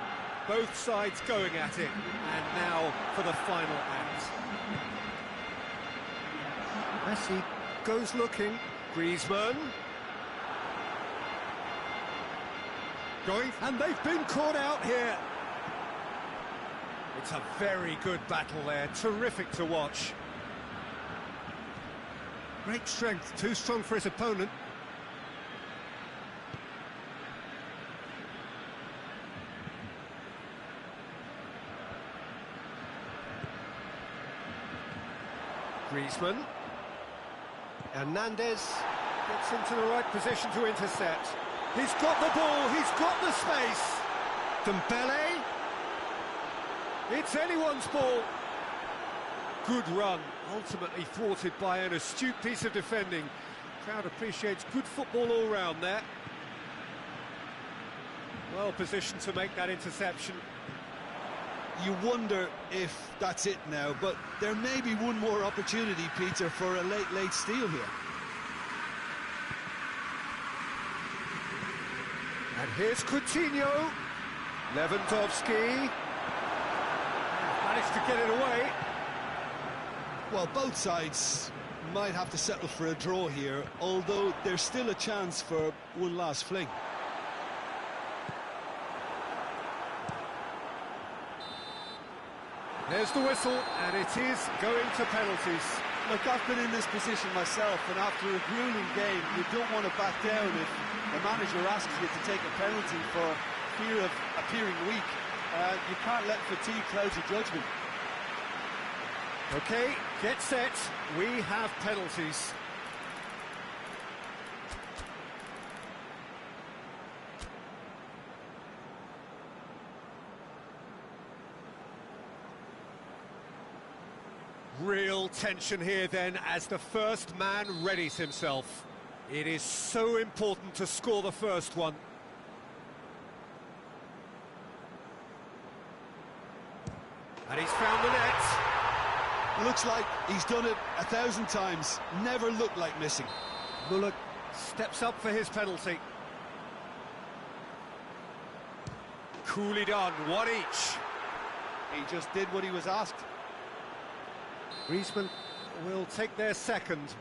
Both sides going at it, and now for the final act. Messi goes looking. Griezmann. Going, and they've been caught out here. It's a very good battle there, terrific to watch. Great strength, too strong for his opponent. Griezmann. Hernandez gets into the right position to intercept. He's got the ball, he's got the space. Dembele. It's anyone's ball. Good run, ultimately thwarted by an astute piece of defending. Crowd appreciates good football all round there. Well positioned to make that interception. You wonder if that's it now, but there may be one more opportunity, Peter, for a late steal here. And here's Coutinho. Lewandowski. Managed to get it away. Well, both sides might have to settle for a draw here, although there's still a chance for one last fling. There's the whistle, and it is going to penalties. Look, I've been in this position myself, and after a grueling game, you don't want to back down if the manager asks you to take a penalty for fear of appearing weak. You can't let fatigue cloud your judgment. Okay, get set. We have penalties. Real tension here then as the first man readies himself. It is so important to score the first one. And he's found the net. Looks like he's done it 1,000 times. Never looked like missing. Bullock steps up for his penalty. Coolly done, one each. He just did what he was asked. Griezmann will take their second.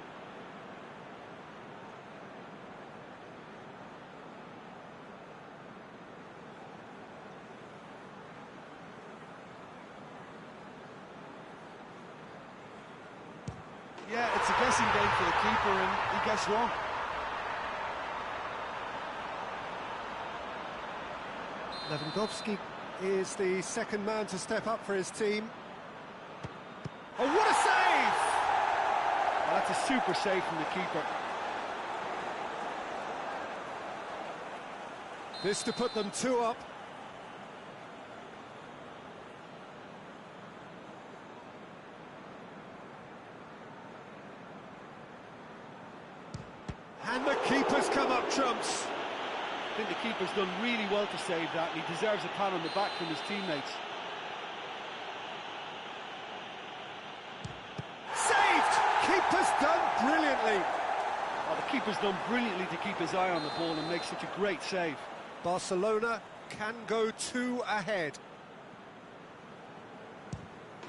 Yeah, it's a guessing game for the keeper, and he gets wrong. Lewandowski is the second man to step up for his team. Oh, what a save! Well, that's a super save from the keeper. This to put them 2 up. And the keeper's come up trumps. I think the keeper's done really well to save that, and he deserves a pat on the back from his teammates. Saved! Keeper's done brilliantly. Well, the keeper's done brilliantly to keep his eye on the ball and make such a great save. Barcelona can go 2 ahead.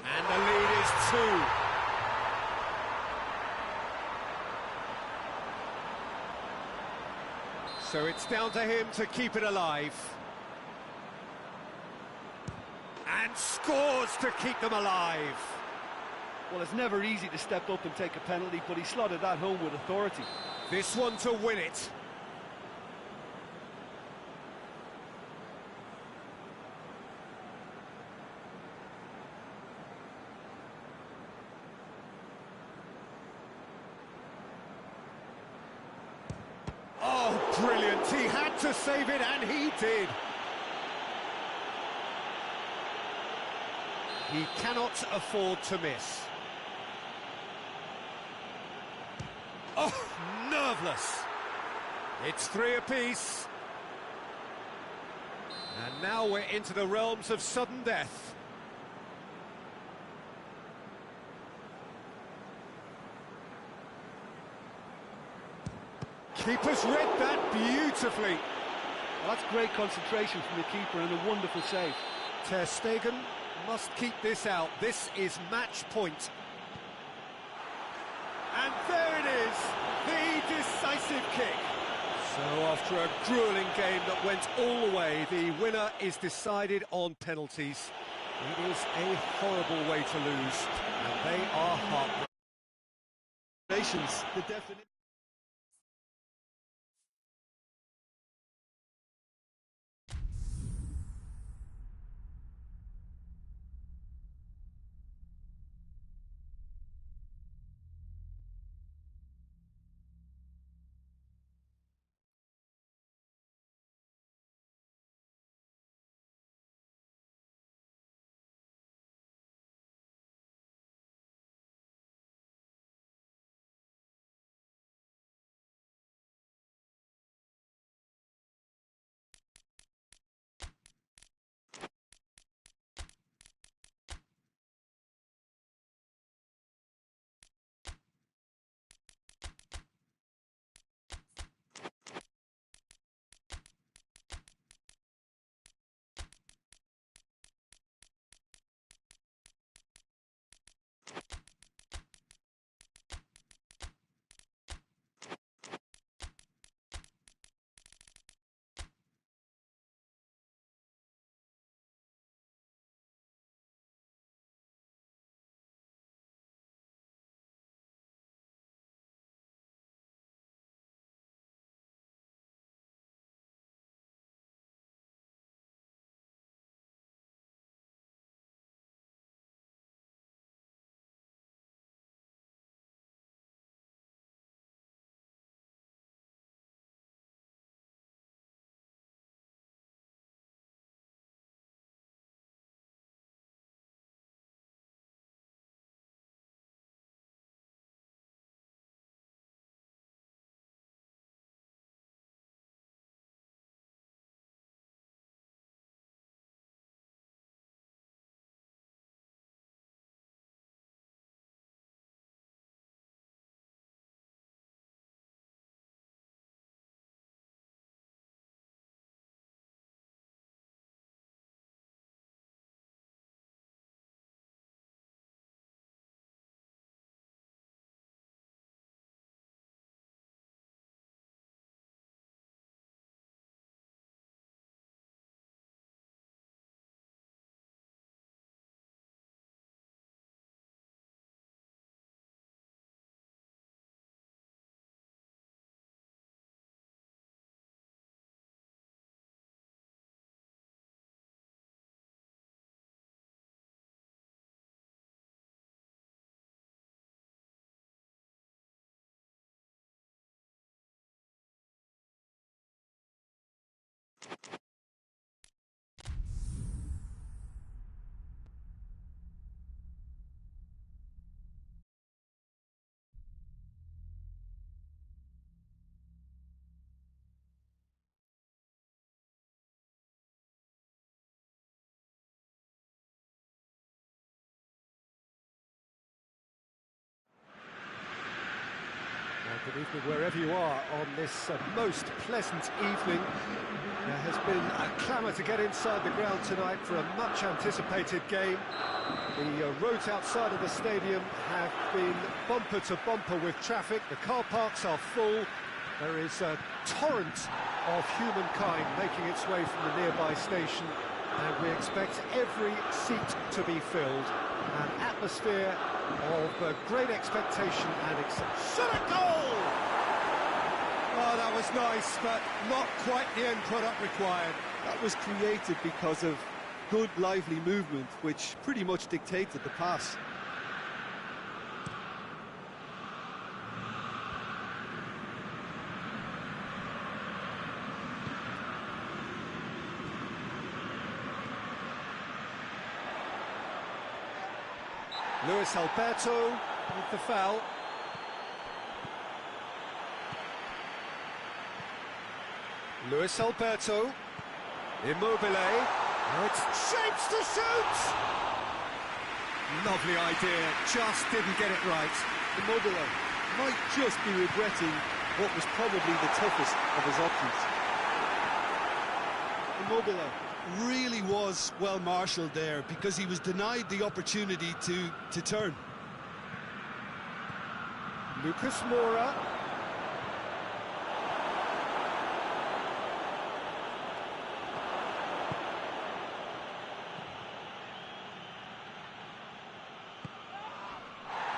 And the lead is 2. So it's down to him to keep it alive. And scores to keep them alive. Well, it's never easy to step up and take a penalty, but he slotted that home with authority. This one to win it. Oh, brilliant. He had to save it, and he did. He cannot afford to miss. Oh, nerveless. It's 3 apiece. And now we're into the realms of sudden death. Keeper's read that beautifully. Well, that's great concentration from the keeper and a wonderful save. Ter Stegen must keep this out. This is match point. And there it is, the decisive kick. So after a grueling game that went all the way, the winner is decided on penalties. It is a horrible way to lose, and they are heartbroken. The definition. Good evening wherever you are on this most pleasant evening. There has been a clamour to get inside the ground tonight for a much-anticipated game. The roads outside of the stadium have been bumper to bumper with traffic. The car parks are full. There is a torrent of humankind making its way from the nearby station, and we expect every seat to be filled. An atmosphere of great expectation and shot a goal! Oh, that was nice, but not quite the end product required. That was created because of good, lively movement, which pretty much dictated the pass. Luis Alberto with the foul. Luis Alberto. Immobile. Now it's shapes to shoot! Lovely idea, just didn't get it right. Immobile might just be regretting what was probably the toughest of his options. Immobile really was well marshalled there because he was denied the opportunity to turn. Lucas Moura.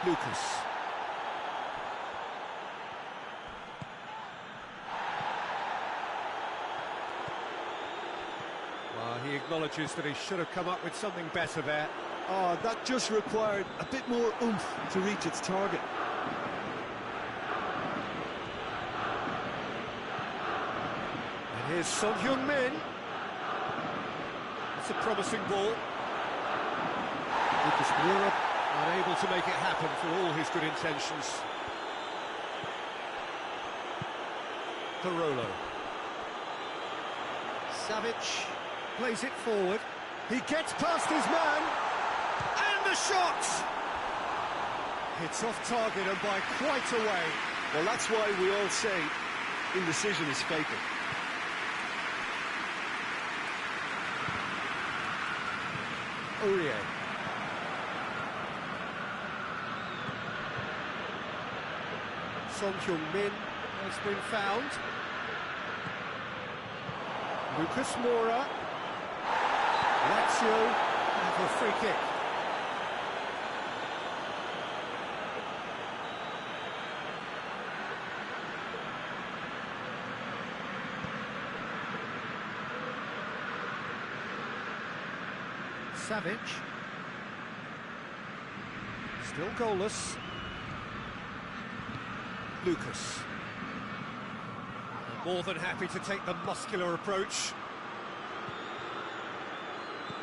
Lucas. He acknowledges that he should have come up with something better there. Oh, that just required a bit more oomph to reach its target. And here's Son Heung-min. It's a promising ball. Lucas Moura unable to make it happen for all his good intentions. Barolo. Savic plays it forward. He gets past his man. And the shot! It's off target and by quite a way. Well, that's why we all say indecision is fatal. Aurier. Son Heung-min has been found. Lucas Moura. Lazio have a free kick. Savic. Still goalless. Lucas. More than happy to take the muscular approach.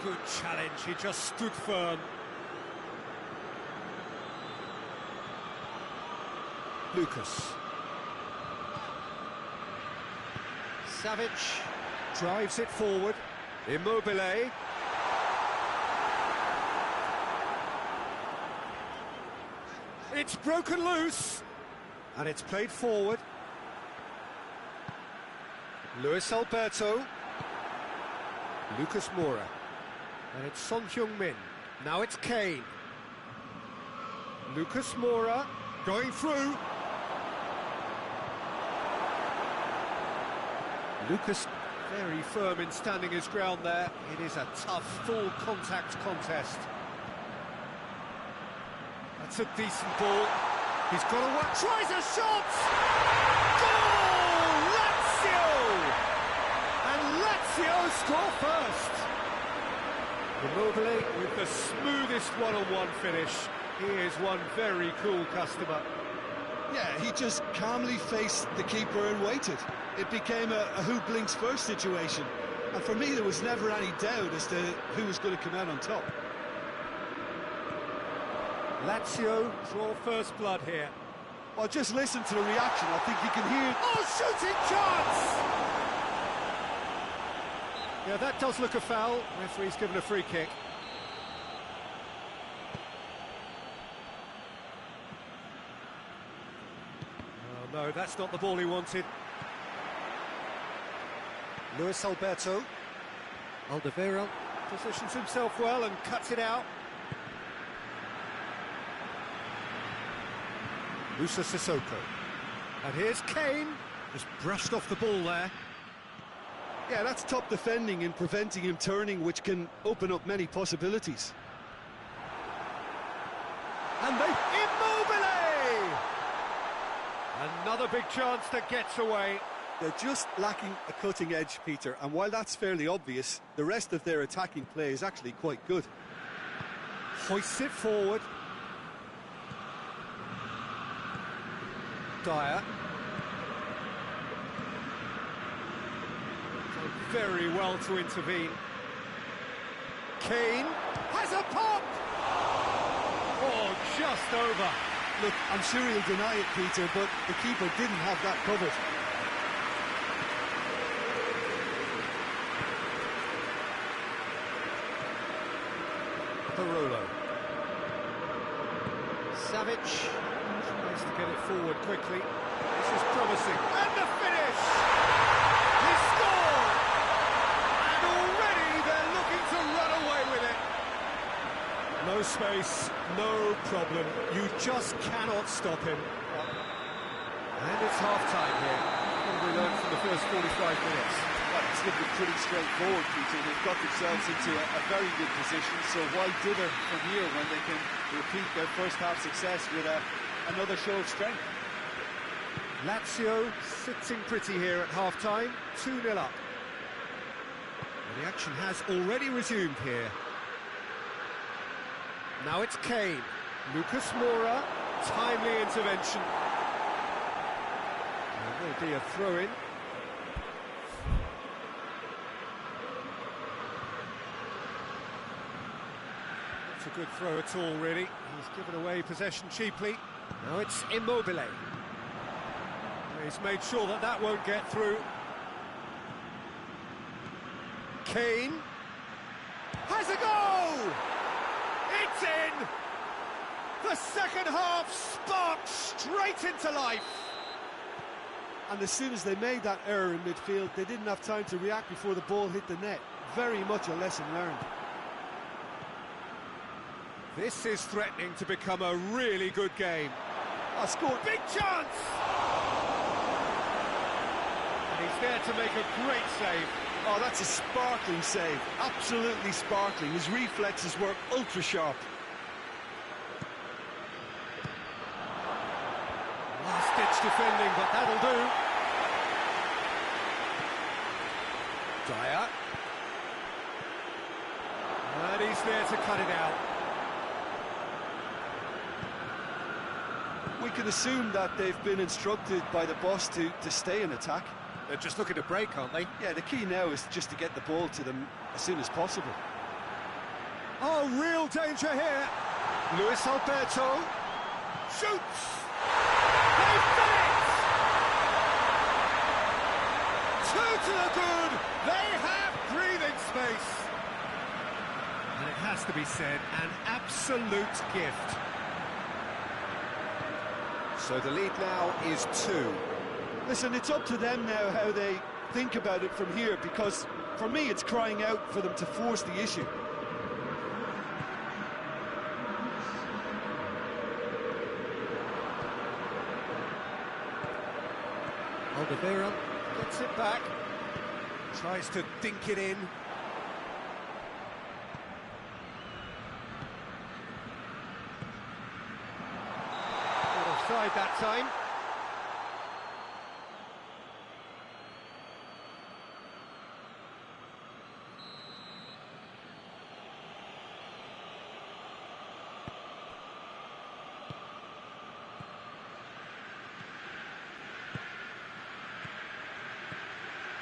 Good challenge, he just stood firm. Lucas. Savic drives it forward. Immobile. It's broken loose. And it's played forward. Luis Alberto. Lucas Moura. And it's Son Heung-min. Now it's Kane. Lucas Moura going through. Lucas very firm in standing his ground there. It is a tough, full contact contest. That's a decent ball. He's got a one. Tries a shot! Goal! Lazio! And Lazio score first. Immobile with the smoothest one-on-one finish. He is one very cool customer. Yeah, he just calmly faced the keeper and waited. It became a who blinks first situation. And for me, there was never any doubt as to who was going to come out on top. Lazio draw first blood here. Well, just listen to the reaction. I think you can hear... Oh, shooting chance! Yeah, that does look a foul. Referee's given a free kick. No, that's not the ball he wanted. Luis Alberto. Alderweireld positions himself well and cuts it out. Moussa Sissoko. And here's Kane. Just brushed off the ball there. Yeah, that's top defending and preventing him turning, which can open up many possibilities. And they... Immobile! Another big chance that gets away. They're just lacking a cutting edge, Peter, and while that's fairly obvious, the rest of their attacking play is actually quite good. Hoists it forward. Dyer. Very well to intervene. Kane has a pop! Oh, just over. Look, I'm sure he'll deny it, Peter, but the keeper didn't have that covered. Parolo. Savic tries to get it forward quickly. This is promising. And the finish! He scored! And already they're looking to run away with it. No space, no problem. You just cannot stop him. And it's half-time here. What have we learned from the first 45 minutes? Well, it's looking pretty straightforward, Peter. They've got themselves into a very good position, so why dither from here when they can repeat their first-half success with another show of strength? Lazio sitting pretty here at half-time, 2-0 up. And the action has already resumed here. Now it's Kane. Lucas Moura, timely intervention. There will be a throw-in. Not a good throw at all, really. He's given away possession cheaply. Now it's Immobile. He's made sure that that won't get through. Kane has a goal! It's in! The second half sparked straight into life. And as soon as they made that error in midfield, they didn't have time to react before the ball hit the net. Very much a lesson learned. This is threatening to become a really good game. Scored, big chance! And he's there to make a great save. Oh, that's a sparkling save. Absolutely sparkling. His reflexes were ultra-sharp. Last-ditch defending, but that'll do. Dyer. And he's there to cut it out. We can assume that they've been instructed by the boss to stay in attack. They're just looking to break, aren't they? Yeah, the key now is just to get the ball to them as soon as possible. Oh, real danger here. Luis Alberto shoots. They've done it! 2 to the good. They have breathing space. And it has to be said, an absolute gift. So the lead now is 2. Listen, it's up to them now how they think about it from here, because for me it's crying out for them to force the issue. Alderweireld gets it back, tries to dink it in. Offside that time.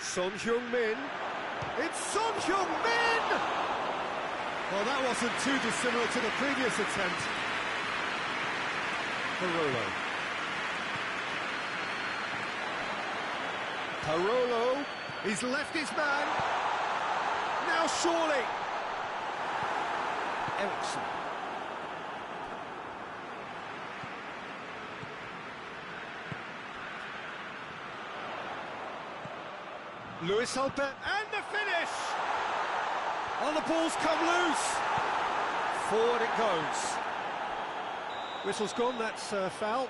Son Heung-min. It's Son Heung-min! Well, that wasn't too dissimilar to the previous attempt. Parolo. Parolo, he's left his man. Now surely. Eriksson. Luis Alberto, and the finish! Oh, the ball's come loose. Forward it goes. Whistle's gone, that's foul.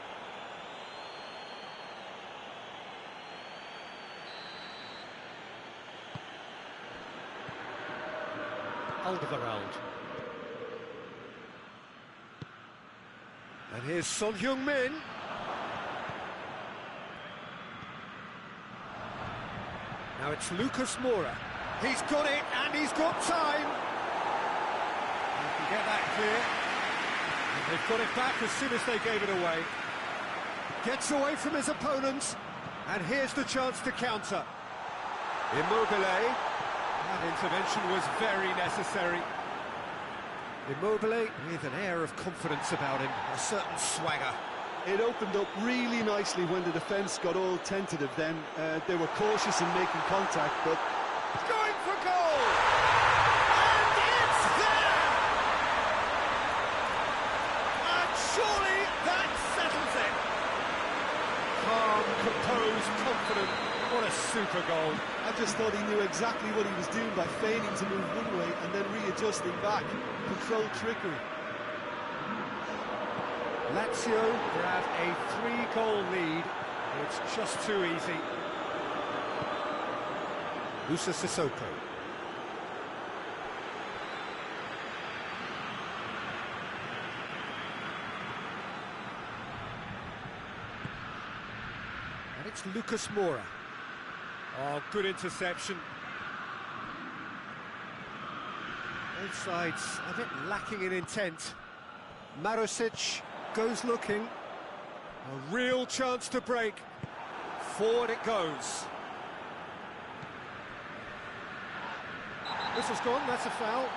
Alderweireld. And here's Son Heung-min. Now it's Lucas Moura. He's got it, and he's got time. He can get that clear. And they've got it back as soon as they gave it away. Gets away from his opponent, and here's the chance to counter. Immobile. That intervention was very necessary. Immobile with an air of confidence about him, a certain swagger. It opened up really nicely when the defence got all tentative then. They were cautious in making contact, but... Going for goal! And it's there! And surely that settles it. Calm, composed, confident. What a super goal. I just thought he knew exactly what he was doing by feigning to move one way and then readjusting back. Controlled trickery. Lazio grab a 3-goal lead. It's just too easy. Moussa Sissoko. And it's Lucas Moura. Oh, good interception. Both sides a bit lacking in intent. Marusic goes looking. A real chance to break. Forward it goes. Whistle's gone, that's a foul.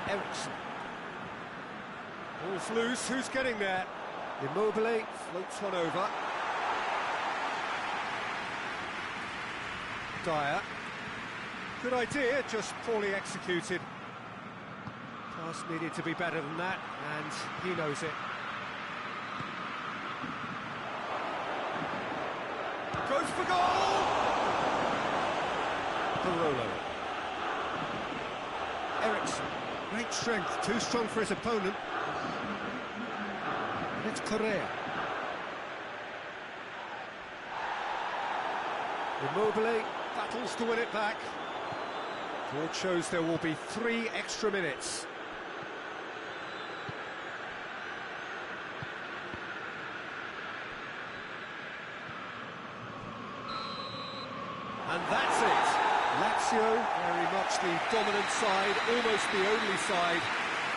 Eriksson. Ball's loose, who's getting there? Immobile floats one over. Dyer. Good idea, just poorly executed. Pass needed to be better than that, and he knows it. Goes for goal! Barolo. Eriksson. Great strength, too strong for his opponent. And it's Correa. Immobile battles to win it back. Board shows there will be 3 extra minutes. And that's it. Lazio, very much the dominant side, almost the only side.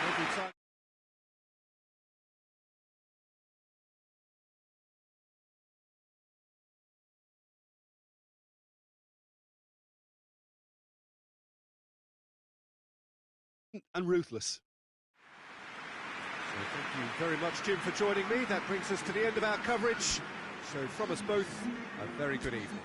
Every time. And ruthless. So thank you very much, Jim, for joining me. That brings us to the end of our coverage. So from us both, a very good evening.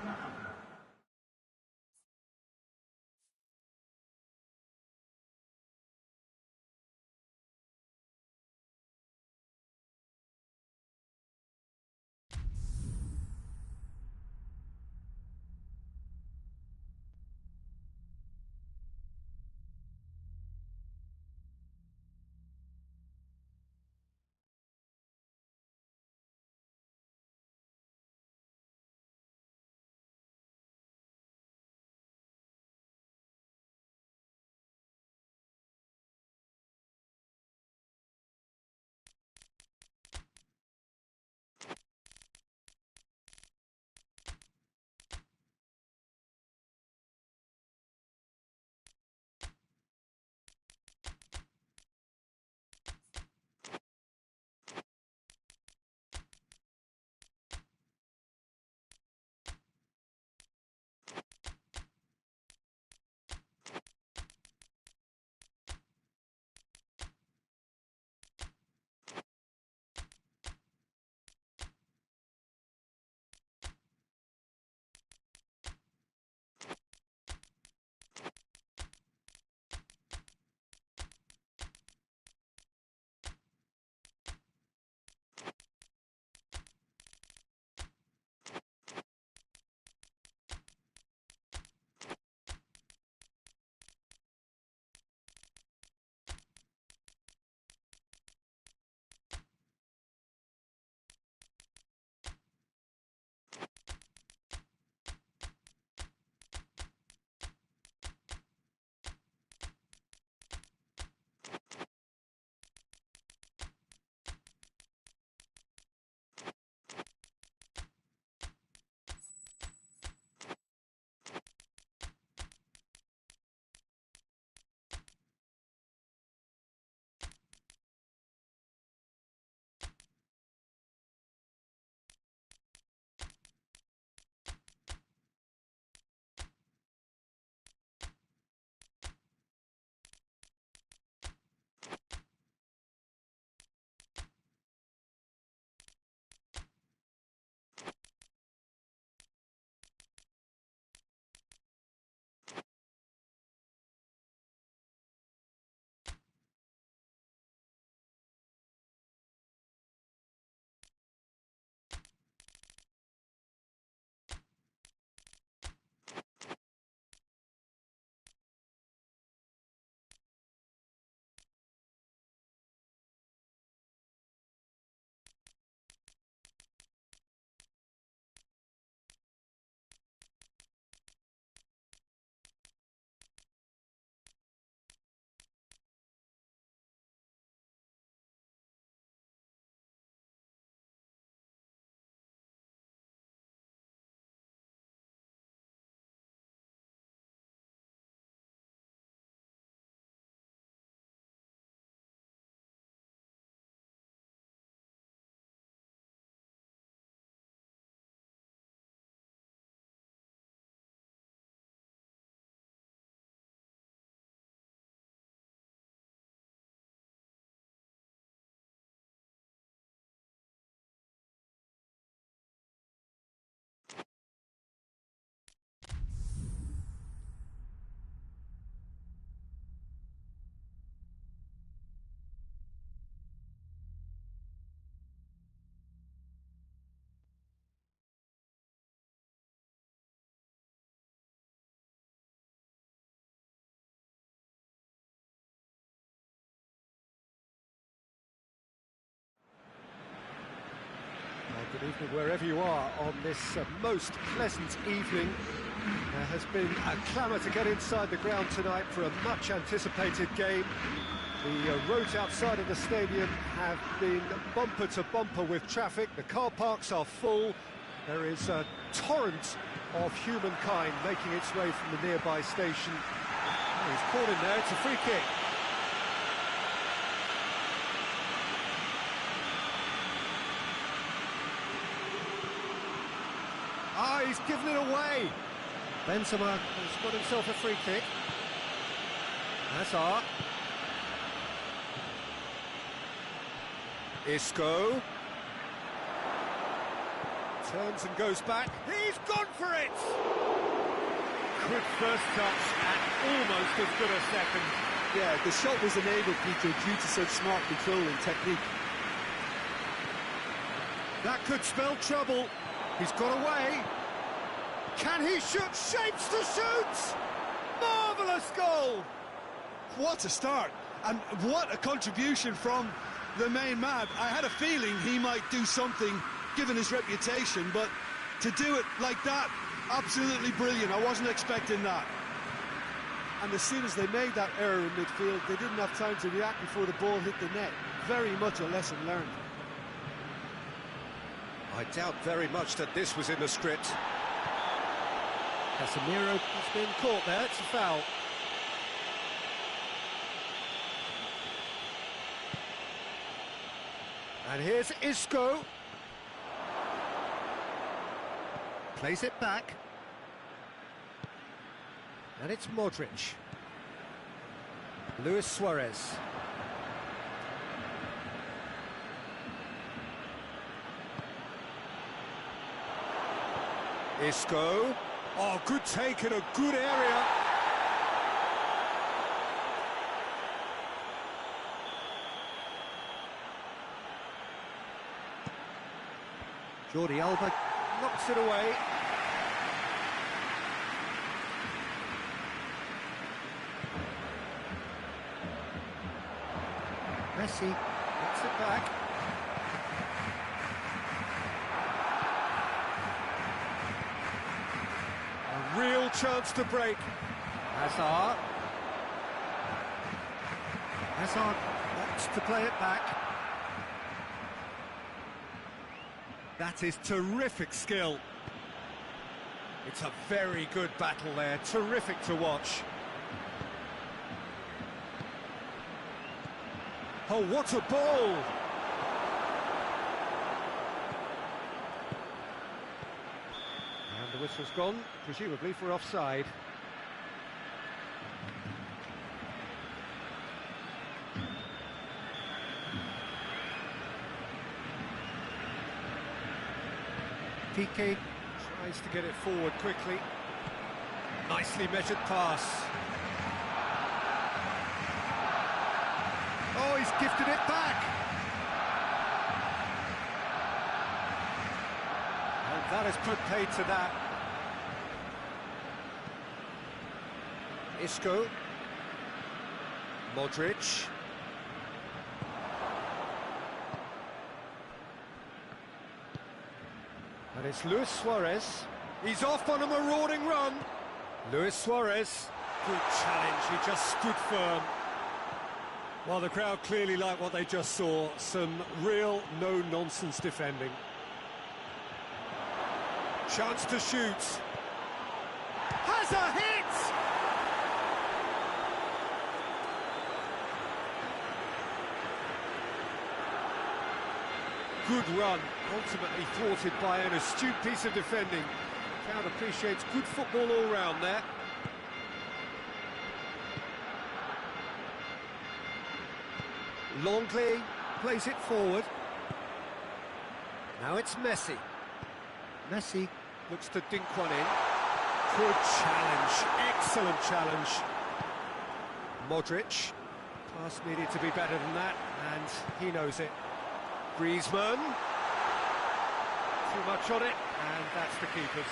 Evening, wherever you are on this most pleasant evening. There has been a clamour to get inside the ground tonight for a much-anticipated game. The roads outside of the stadium have been bumper to bumper with traffic. The car parks are full. There is a torrent of humankind making its way from the nearby station. Oh, he's caught in there, it's a free kick. Ah, he's given it away. Benzema has got himself a free kick. Hazard. Isco. Turns and goes back. He's gone for it! Good first touch and almost as good a second. Yeah, the shot was enabled, Peter, due to such smart control and technique. That could spell trouble. He's got away. Can he shoot? Shapes to shoot! Marvellous goal! What a start, and what a contribution from the main man. I had a feeling he might do something, given his reputation, but to do it like that, absolutely brilliant. I wasn't expecting that. And as soon as they made that error in midfield, they didn't have time to react before the ball hit the net. Very much a lesson learned. I doubt very much that this was in the script. Casemiro has been caught there, it's a foul. And here's Isco. Plays it back. And it's Modric. Luis Suarez. Isco. Oh, good take in a good area. Jordi Alba knocks it away. Messi gets it back. A real chance to break. Hazard. Hazard wants to play it back. That is terrific skill. It's a very good battle there, terrific to watch. Oh, what a ball! And the whistle's gone, presumably for offside. Piqué tries to get it forward quickly. Nicely measured pass. Oh, he's gifted it back. And that has put paid to that. Isco. Modric. And it's Luis Suarez. He's off on a marauding run. Luis Suarez. Good challenge, he just stood firm. Well, the crowd clearly like what they just saw. Some real no-nonsense defending. Chance to shoot. Has a hit! Good run, ultimately thwarted by an astute piece of defending. The crowd appreciates good football all round there. Longley plays it forward. Now it's Messi. Messi looks to dink one in. Good challenge, excellent challenge. Modric. Pass needed to be better than that, and he knows it. Griezmann. Too much on it, and that's the keeper's.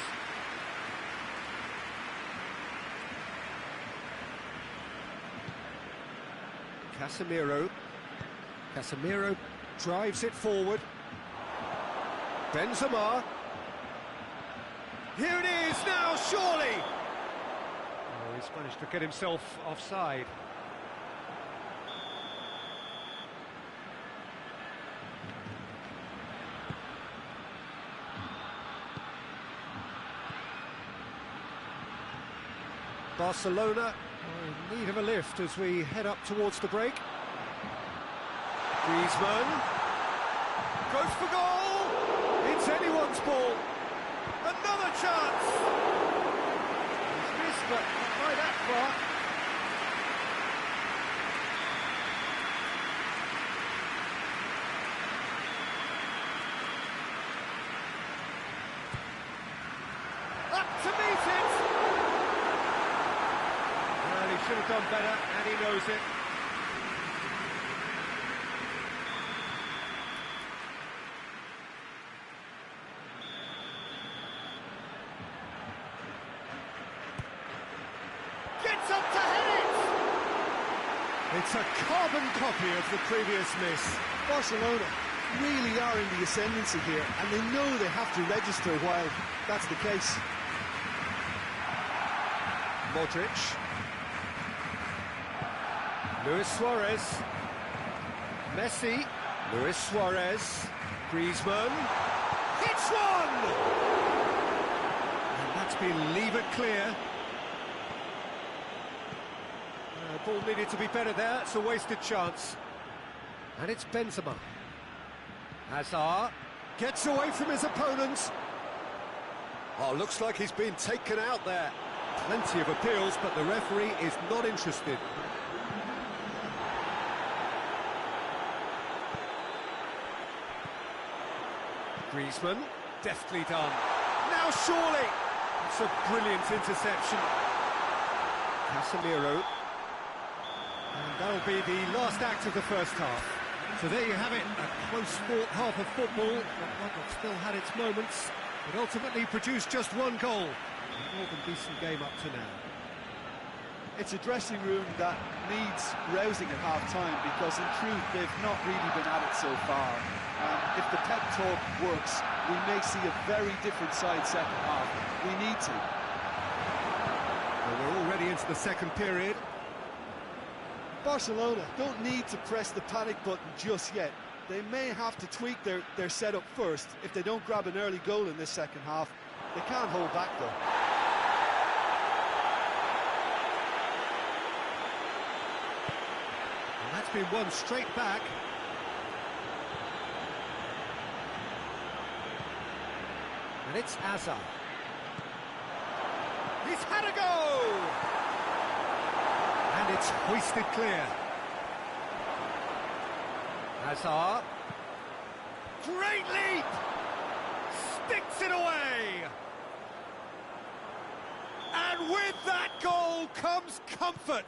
Casemiro. Casemiro drives it forward. Benzema. Here it is now, surely! Oh, he's managed to get himself offside. Barcelona are in need of a lift as we head up towards the break. Griezmann goes for goal! It's anyone's ball! Another chance! He's missed, but not by that far. Up to meet it! Well, he should have done better, and he knows it. Gets up to head it! It's a carbon copy of the previous miss. Barcelona really are in the ascendancy here, and they know they have to register while that's the case. Modric. Luis Suarez. Messi. Luis Suarez. Griezmann. Hits one! And that's been leave it clear. Ball needed to be better there, it's a wasted chance. And it's Benzema. Hazard gets away from his opponents. Oh, looks like he's been taken out there. Plenty of appeals, but the referee is not interested. Griezmann, deftly done. Now surely! It's a brilliant interception. Casemiro. And that'll be the last act of the first half. So there you have it, a close-fought half of football, but one that still had its moments, but ultimately produced just one goal. A more than decent game up to now. It's a dressing room that needs rousing at half-time, because in truth they've not really been at it so far. If the pep talk works, we may see a very different side second half. We need to. Well, we're already into the second period. Barcelona don't need to press the panic button just yet. They may have to tweak their setup first if they don't grab an early goal in this second half. They can't hold back though. And that's been won straight back. And it's Hazard. He's had a go! And it's hoisted clear. Hazard. Great leap! Sticks it away! And with that goal comes comfort!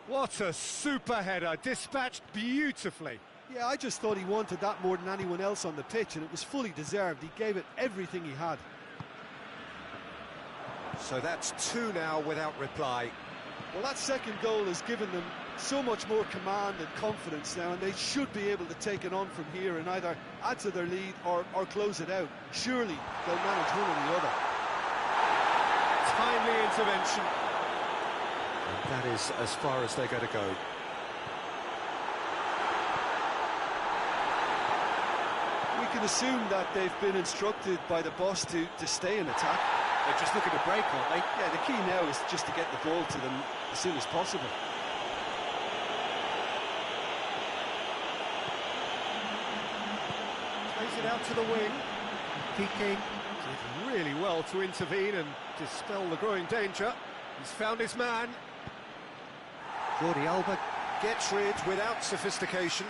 What a super header, dispatched beautifully. Yeah, I just thought he wanted that more than anyone else on the pitch, and it was fully deserved. He gave it everything he had. So that's two now without reply. Well, that second goal has given them so much more command and confidence now, and they should be able to take it on from here and either add to their lead or close it out. Surely they'll manage one or the other. Timely intervention. And that is as far as they're going to go. We can assume that they've been instructed by the boss to stay in attack. They're just looking to break, aren't they? Yeah, the key now is just to get the ball to them as soon as possible. Plays it out to the wing. Piqué did really well to intervene and dispel the growing danger. He's found his man. Jordi Alba gets rid without sophistication.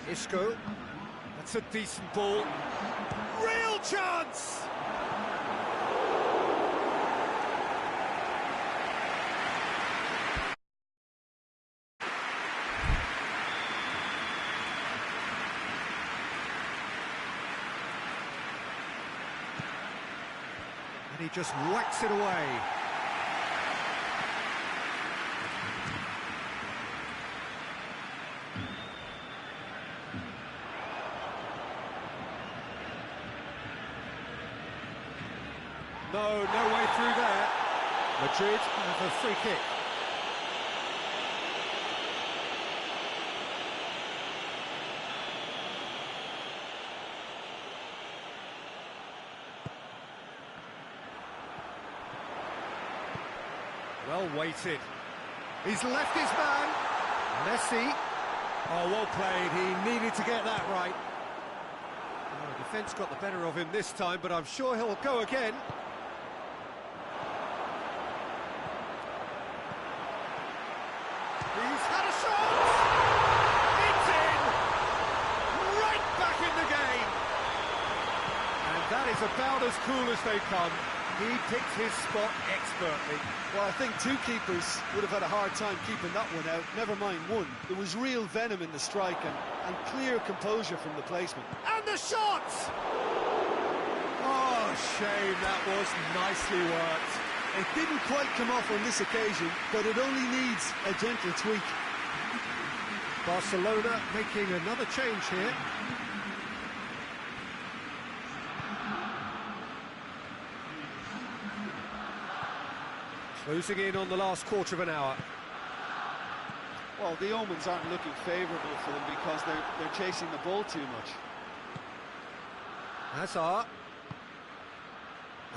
Isco, that's a decent ball. Real chance! And he just whacks it away. No way through there. Madrid have a free kick. Well weighted. He's left his man. Messi. Oh, well played. He needed to get that right. Oh, defence got the better of him this time, but I'm sure he'll go again. He's had a shot! It's in! Right back in the game! And that is about as cool as they come. He picked his spot expertly. Well, I think two keepers would have had a hard time keeping that one out, never mind one. There was real venom in the strike and clear composure from the placement. And the shot! Oh, shame, that was nicely worked. It didn't quite come off on this occasion, but it only needs a gentle tweak. Barcelona making another change here. Closing in on the last quarter of an hour. Well, the omens aren't looking favourable for them because they're chasing the ball too much. Hazard.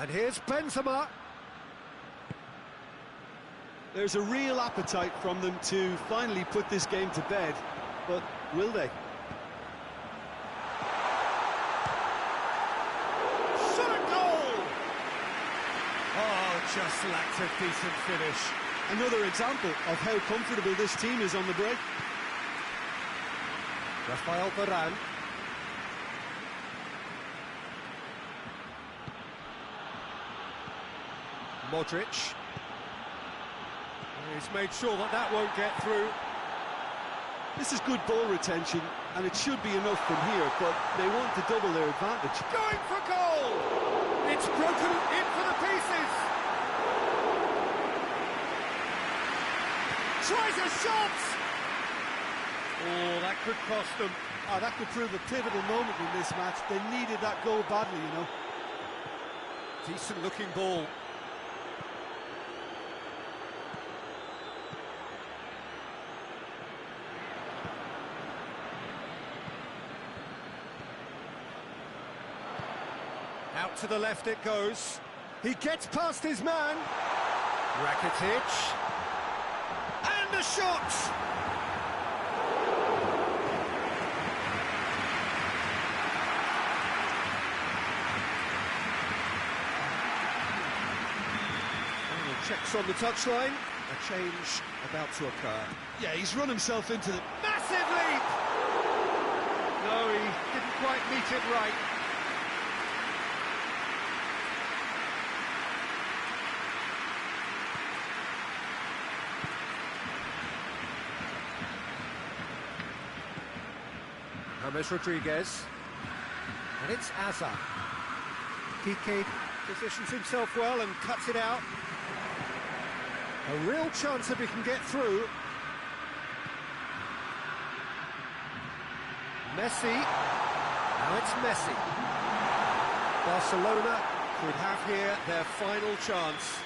And here's Benzema. There's a real appetite from them to finally put this game to bed, but will they? Shot a goal! Oh, just lacked a decent finish. Another example of how comfortable this team is on the break. Rafael Varane. Modric. He's made sure that won't get through. This is good ball retention, and it should be enough from here, but they want to double their advantage. Going for goal! It's broken in for the pieces! Tries a shot! Oh, that could cost them. Oh, that could prove a pivotal moment in this match. They needed that goal badly, you know. Decent looking ball. Out to the left it goes. He gets past his man. Rakitic. And the shot! Checks on the touchline. A change about to occur. Yeah, he's run himself into the... Massive leap! No, he didn't quite meet it right. James Rodriguez. And it's Hazard. Piqué positions himself well and cuts it out. A real chance if he can get through. Messi. Now it's Messi. Barcelona could have here their final chance.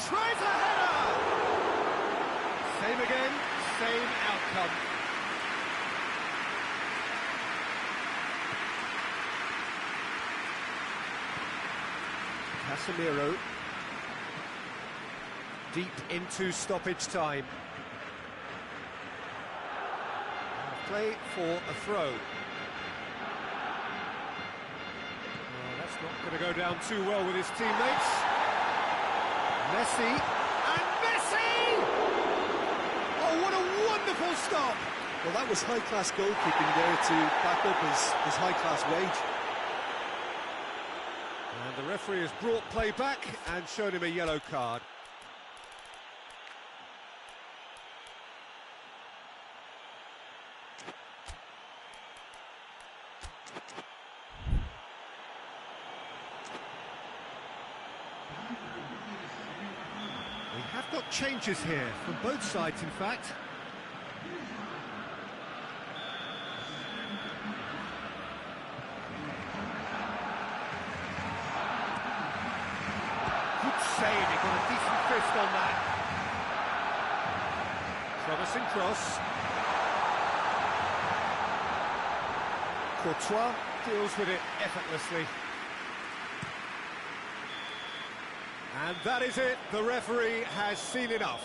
Tries a header! Same again, same outcome. Casemiro. Deep into stoppage time. Play for a throw. That's not going to go down too well with his teammates. Messi. And Messi! Oh, what a wonderful stop! Well, that was high-class goalkeeping there to back up his high-class wage. And the referee has brought play back and shown him a yellow card. got changes here from both sides, in fact. Good save, he got a decent fist on that. Promising cross. Courtois deals with it effortlessly. And that is it, the referee has seen enough.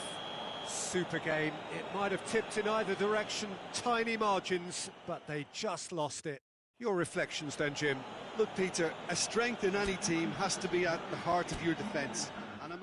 Super game, it might have tipped in either direction, tiny margins, but they just lost it. Your reflections then, Jim? Look, Peter, a strength in any team has to be at the heart of your defence. And I'm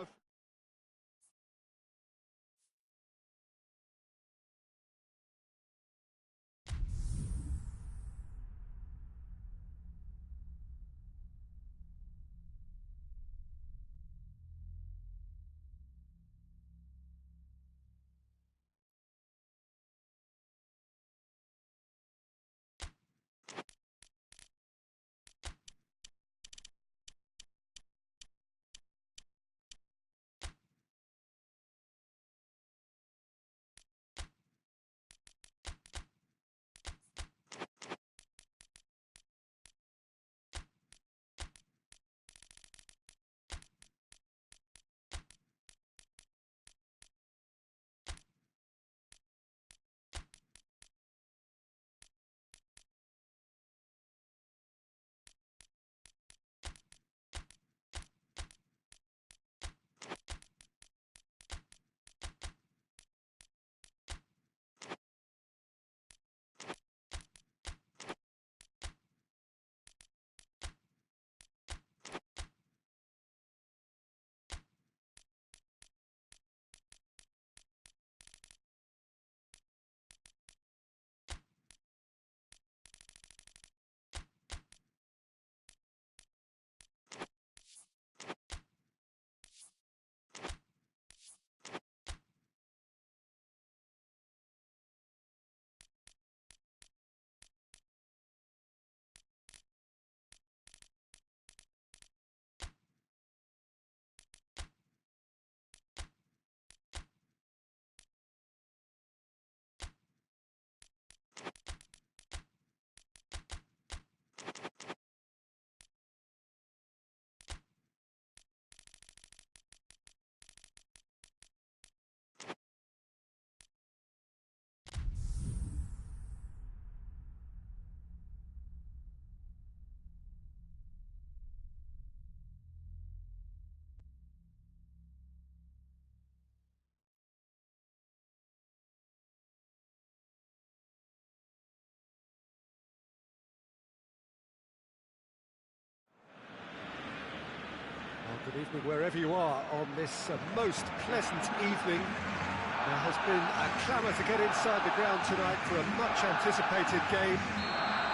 Good evening wherever you are on this most pleasant evening. There has been a clamour to get inside the ground tonight for a much anticipated game.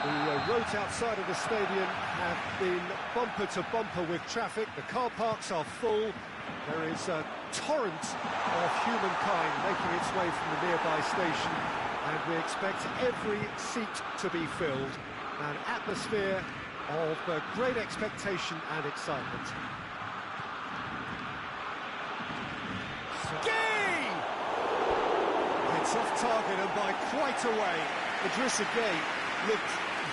The roads outside of the stadium have been bumper to bumper with traffic. The car parks are full. There is a torrent of humankind making its way from the nearby station, and we expect every seat to be filled. An atmosphere of great expectation and excitement. Gay! It's off target and by quite a way. Idrissa Gueye looked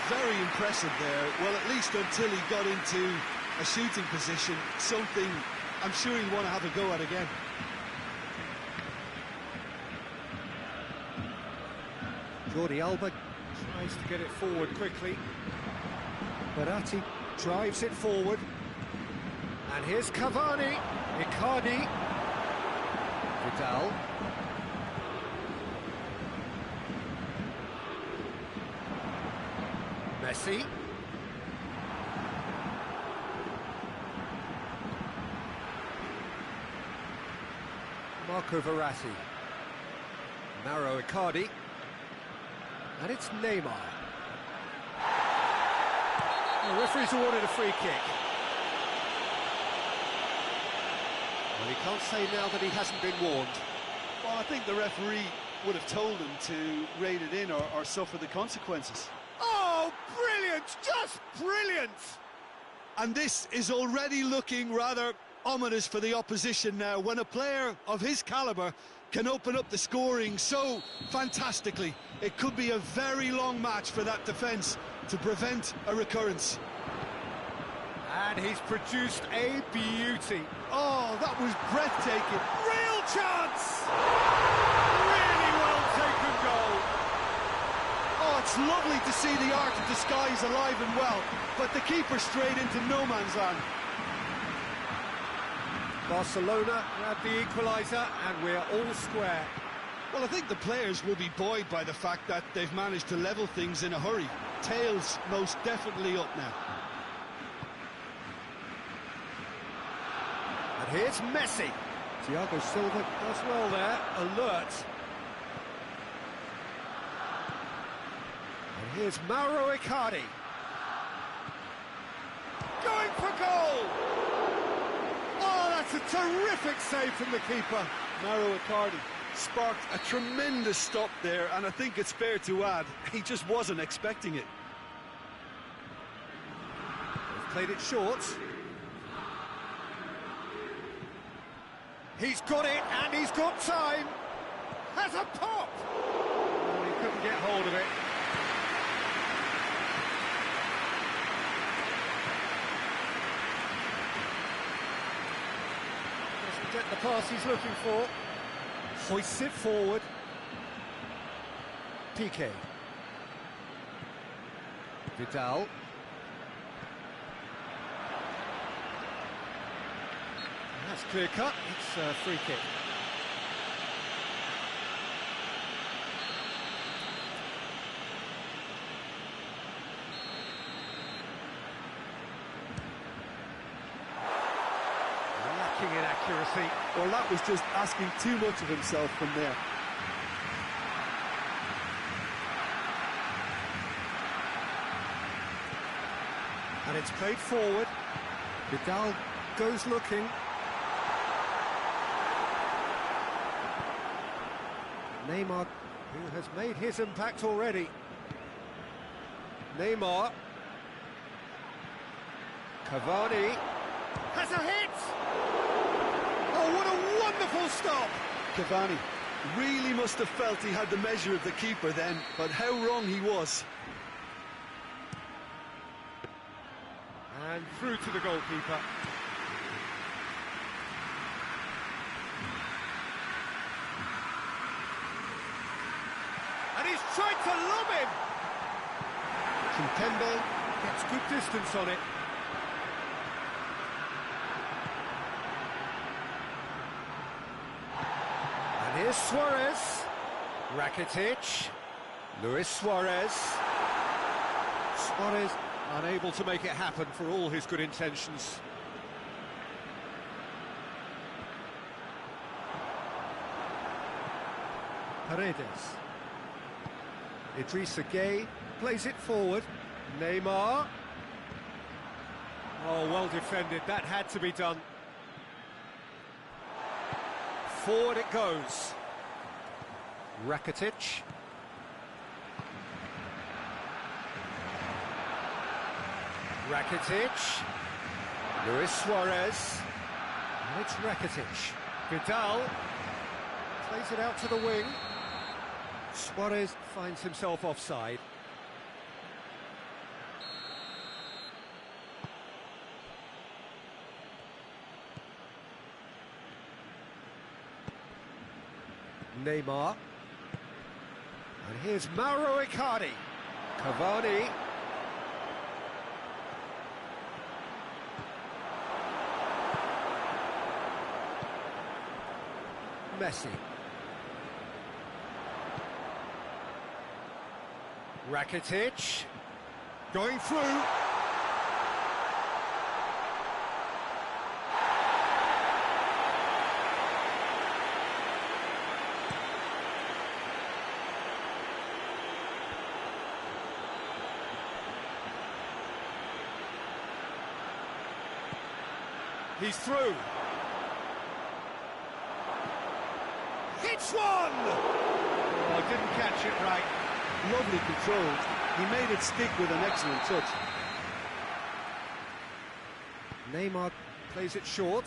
very impressive there, well, at least until he got into a shooting position, something I'm sure he'll want to have a go at again. Jordi Alba tries to get it forward quickly. Verratti drives it forward. And here's Cavani, Icardi, Vidal. Messi. Marco Verratti. Mauro Icardi. And it's Neymar. The referee's awarded a free kick. Well, he can't say now that he hasn't been warned. Well, I think the referee would have told him to rate it in or suffer the consequences. Oh, brilliant! Just brilliant! And this is already looking rather ominous for the opposition now when a player of his calibre can open up the scoring so fantastically. It could be a very long match for that defence to prevent a recurrence. And he's produced a beauty. Oh, that was breathtaking. Real chance! Really well taken goal. Oh, it's lovely to see the art of the skies alive and well, but the keeper straight into no man's land. Barcelona grab the equaliser, and we're all square. Well, I think the players will be buoyed by the fact that they've managed to level things in a hurry. Tails most definitely up now. And here's Messi. Thiago Silva does well there, alert. And here's Mauro Icardi. Going for goal! Oh, that's a terrific save from the keeper. Mauro Icardi sparked a tremendous stop there, and I think it's fair to add, he just wasn't expecting it. They've played it short. He's got it, and he's got time. Has a pop! Oh, he couldn't get hold of it. Doesn't get the pass he's looking for. Hoists it forward. Piqué. Vidal. That's clear cut. It's a free kick. Lacking in accuracy. Well, that was just asking too much of himself from there. And it's played forward. Vidal goes looking. Neymar, who has made his impact already. Neymar. Cavani. Has a hit! Oh, what a wonderful stop! Cavani really must have felt he had the measure of the keeper then, but how wrong he was. And through to the goalkeeper. And he's tried to lob him! Kimpembe gets good distance on it. And here's Suarez. Rakitic. Luis Suarez. Suarez unable to make it happen for all his good intentions. Paredes. Idrissa Gueye plays it forward. Neymar. Oh, well defended. That had to be done. Forward it goes. Rakitic. Rakitic. Luis Suarez. And it's Rakitic. Vidal plays it out to the wing. Suarez finds himself offside. Neymar. And here's Mauro Icardi. Cavani. Messi. Rakitic. Going through. He's through. Hits one! Oh, didn't catch it right. Lovely control. He made it stick with an excellent touch. Neymar plays it short.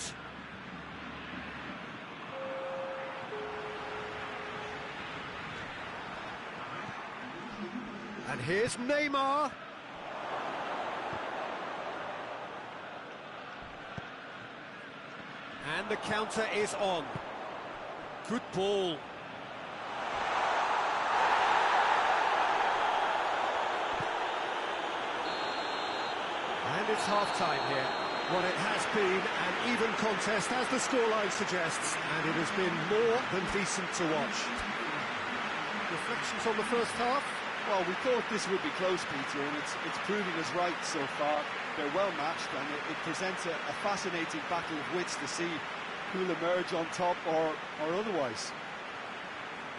here's Neymar. And the counter is on. Good ball. And it's half-time here. Well, it has been an even contest, as the scoreline suggests, and it has been more than decent to watch. Reflections on the first half? Well, we thought this would be close, Peter, and it's proving us right so far. They're well matched, and it presents a fascinating battle of wits to see who'll emerge on top or otherwise.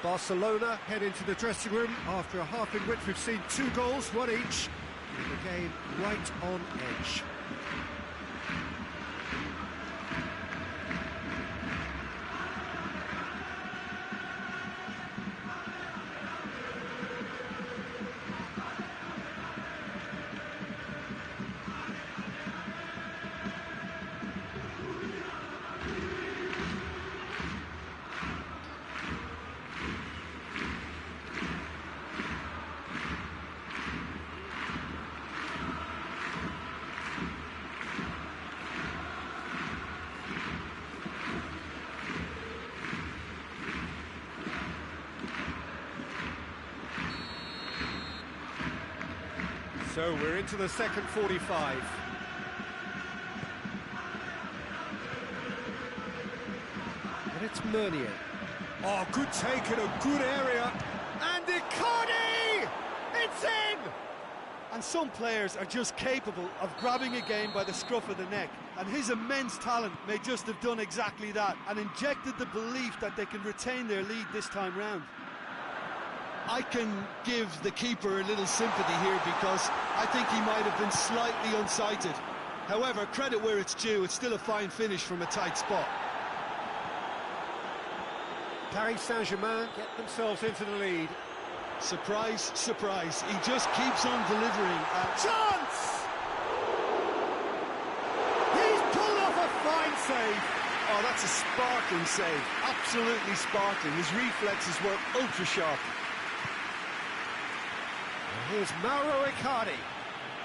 Barcelona head into the dressing room after a half in which we've seen 2 goals, 1 each. The game right on edge. So we're into the second 45. And it's Meunier. Oh, good take in a good area. And Icardi! It's in! And some players are just capable of grabbing a game by the scruff of the neck, and his immense talent may just have done exactly that and injected the belief that they can retain their lead this time round. I can give the keeper a little sympathy here because I think he might have been slightly unsighted. However, credit where it's due, it's still a fine finish from a tight spot. Paris Saint-Germain get themselves into the lead. Surprise, surprise, he just keeps on delivering. Chance! He's pulled off a fine save. Oh, that's a sparkling save, absolutely sparkling. His reflexes were ultra sharp. Here's Mauro Icardi.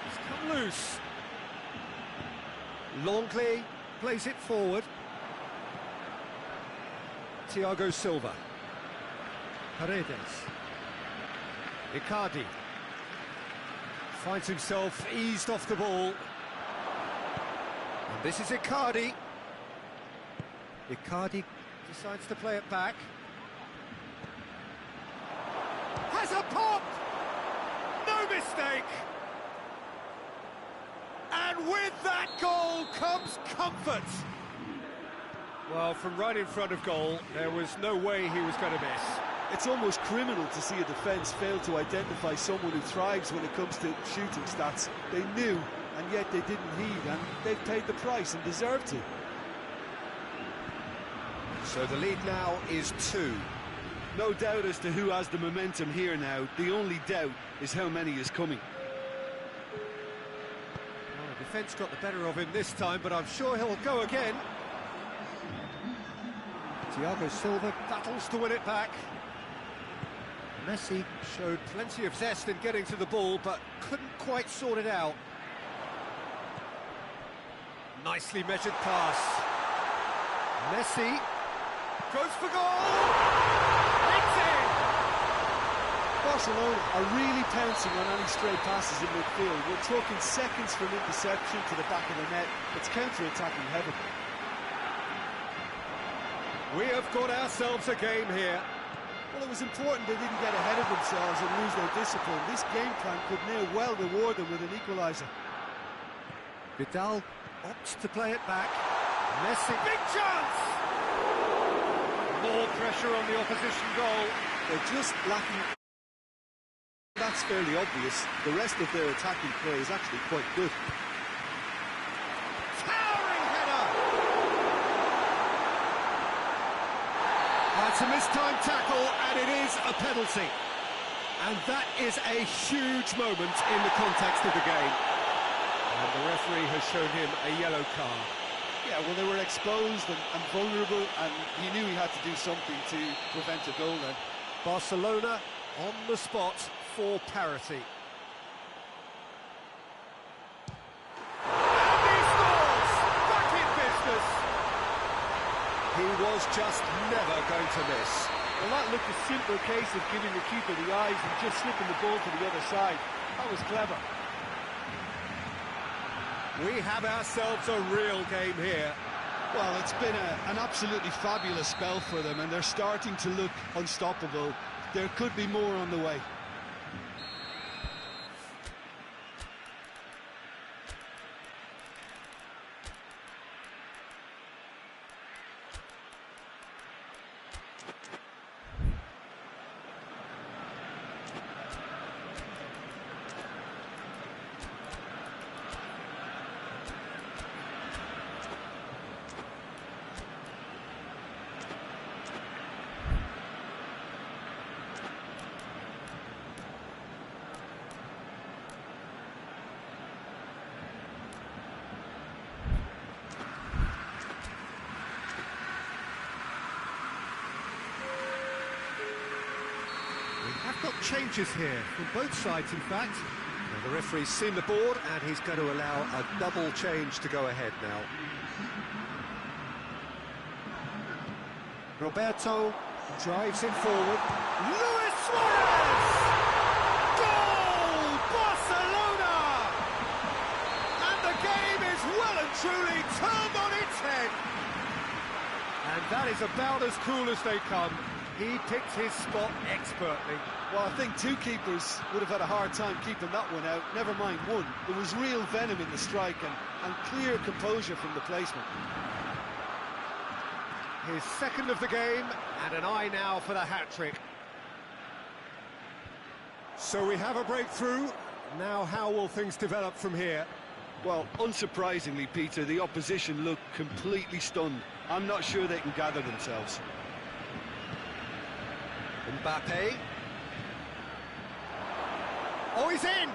He's come loose. Longley plays it forward. Thiago Silva. Paredes. Icardi. Finds himself eased off the ball. And this is Icardi. Icardi decides to play it back. Has a pop! No mistake! And with that goal comes comfort! Well, from right in front of goal, there was no way he was going to miss. It's almost criminal to see a defence fail to identify someone who thrives when it comes to shooting stats. They knew, and yet they didn't heed, and they've paid the price and deserved to. So the lead now is 2. No doubt as to who has the momentum here now. The only doubt is how many is coming. Well, the defence got the better of him this time, but I'm sure he'll go again. Thiago Silva battles to win it back. Messi showed plenty of zest in getting to the ball, but couldn't quite sort it out. Nicely measured pass. Messi goes for goal! It's in! Barcelona are really pouncing on any stray passes in midfield. We're talking seconds from interception to the back of the net. It's counter-attacking heaven. We have got ourselves a game here. Well, it was important they didn't get ahead of themselves and lose their discipline. This game plan could near well reward them with an equaliser. Vidal opts to play it back. Messi, big chance! More pressure on the opposition goal. They're just lacking. That's fairly obvious. The rest of their attacking play is actually quite good. Towering header! That's a mistimed tackle, and it is a penalty. And that is a huge moment in the context of the game. And the referee has shown him a yellow card. Yeah, well, they were exposed and vulnerable, and he knew he had to do something to prevent a goal then. Barcelona on the spot for parity. was just never going to miss. Well, that looked a simple case of giving the keeper the eyes and just slipping the ball to the other side. That was clever. We have ourselves a real game here. Well, it's been an absolutely fabulous spell for them, and they're starting to look unstoppable. There could be more on the way. I've got changes here from both sides, in fact. Now, the referee's seen the board, and he's going to allow a double change to go ahead now. Roberto drives it forward. Luis Suarez! Goal! Barcelona! And the game is well and truly turned on its head. And that is about as cool as they come. He picked his spot expertly. Well, I think two keepers would have had a hard time keeping that one out, never mind one. There was real venom in the strike and clear composure from the placement. His second of the game, and an eye now for the hat-trick. So we have a breakthrough. Now how will things develop from here? Well, unsurprisingly, Peter, the opposition look completely stunned. I'm not sure they can gather themselves. Mbappe. Oh, he's in!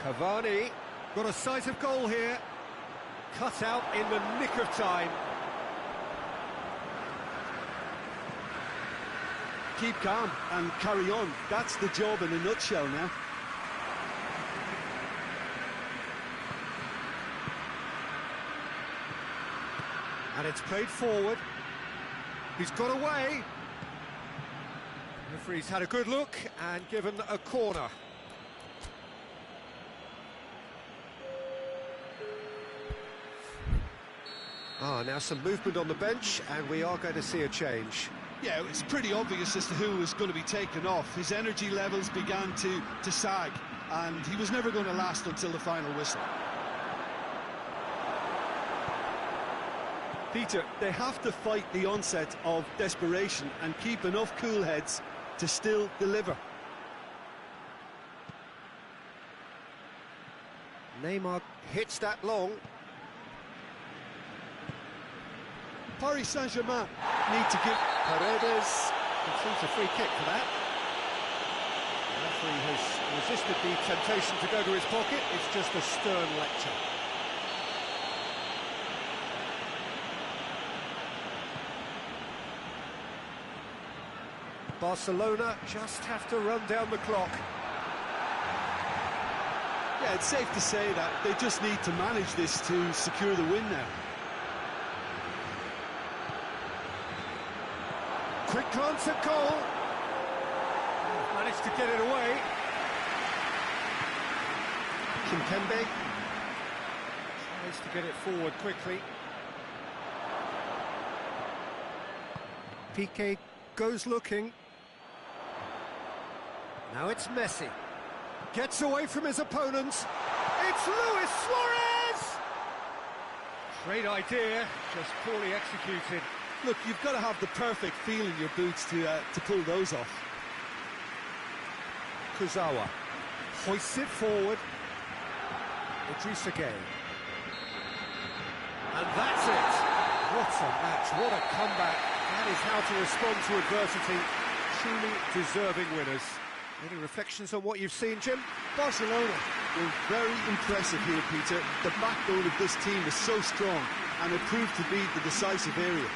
Cavani got a sight of goal here. Cut out in the nick of time. Keep calm and carry on. That's the job in a nutshell now. And it's played forward. He's got away. The referee's had a good look and given a corner. Now some movement on the bench, and we are going to see a change. Yeah, it's pretty obvious as to who was going to be taken off. His energy levels began to sag, and he was never going to last until the final whistle. Peter, they have to fight the onset of desperation and keep enough cool heads to still deliver. Neymar hits that long. Paris Saint-Germain need to give... Paredes concludes a free kick for that. The referee has resisted the temptation to go to his pocket. It's just a stern lecture. Barcelona just have to run down the clock. Yeah, it's safe to say that they just need to manage this to secure the win now. Quick glance at goal. Managed to get it away. Kimpembe tries to get it forward quickly. Piqué goes looking. Now it's Messi. Gets away from his opponents. It's Luis Suarez! Great idea, just poorly executed. Look, you've got to have the perfect feel in your boots to pull those off. Kurzawa hoists it forward. Idrissa Gueye. And that's it. What a match, what a comeback. That is how to respond to adversity. Truly deserving winners. Any reflections on what you've seen, Jim? Barcelona were very impressive here, Peter. The backbone of this team is so strong, and it proved to be the decisive area.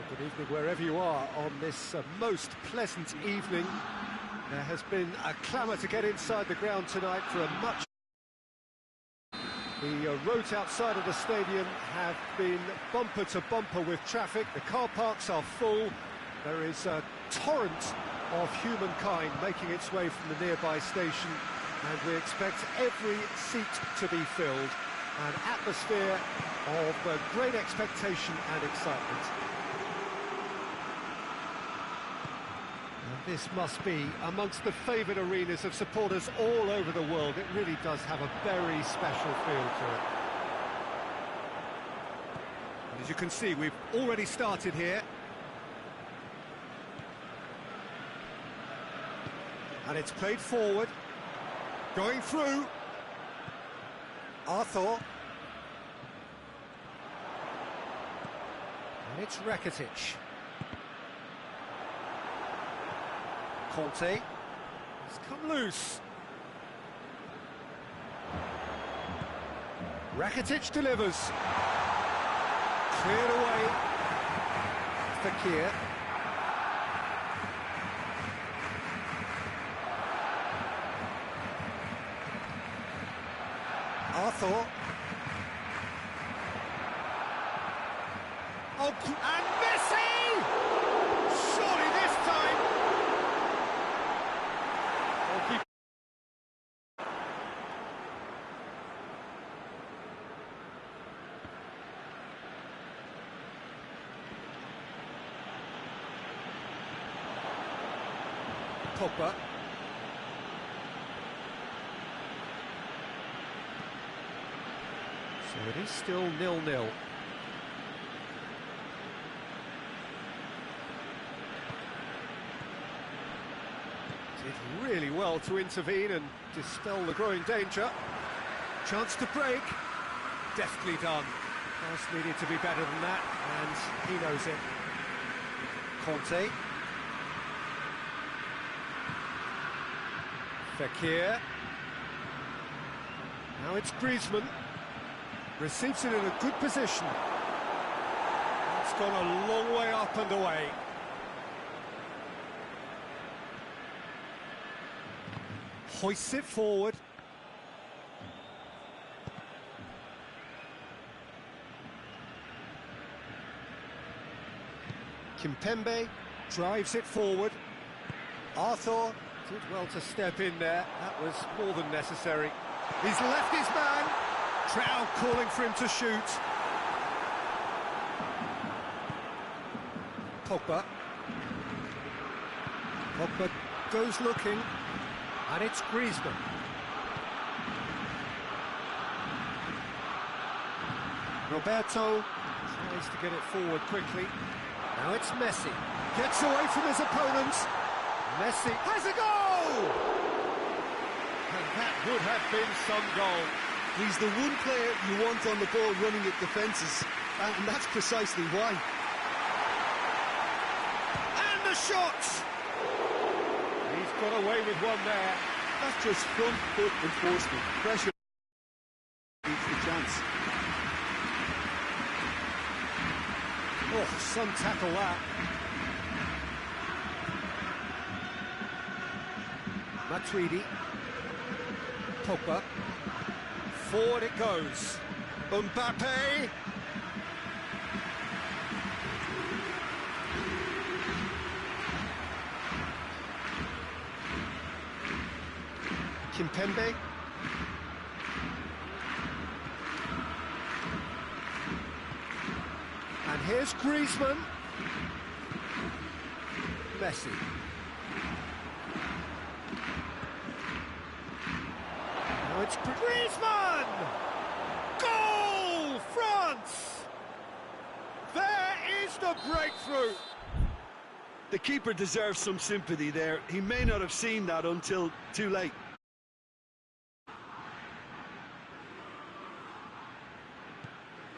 Good evening wherever you are on this most pleasant evening. There has been a clamour to get inside the ground tonight for a much... The roads outside of the stadium have been bumper to bumper with traffic. The car parks are full. There is a torrent of humankind making its way from the nearby station, and we expect every seat to be filled. An atmosphere of great expectation and excitement. And this must be amongst the favoured arenas of supporters all over the world. It really does have a very special feel to it. And as you can see, we've already started here. And it's played forward. Going through. Arthur. And it's Rakitic. Conte. He's come loose. Rakitic delivers. Cleared away. Fekir. Arthur. Oh, and Messi! Surely this time. Pogba. So it is still 0-0. Did really well to intervene and dispel the growing danger. Chance to break. Deftly done. Pass needed to be better than that, and he knows it. Conte. Fekir. Now it's Griezmann. Receives it in a good position. It's gone a long way up and away. Hoists it forward. Kimpembe drives it forward. Arthur did well to step in there. That was more than necessary. He's left his man. Trout calling for him to shoot. Pogba. Pogba goes looking, and it's Griezmann. Roberto tries to get it forward quickly. Now it's Messi. Gets away from his opponent. Messi has a goal! And that would have been some goal. He's the one player you want on the ball running at defences, and that's precisely why. And the shot! He's got away with one there. That's just front foot enforcement. Pressure needs the chance. Oh, some tackle that. Matuidi. Pogba. Forward it goes. Mbappe. Kimpembe. And here's Griezmann. Messi. Now it's Griezmann! Goal! France! There is the breakthrough! The keeper deserves some sympathy there. He may not have seen that until too late.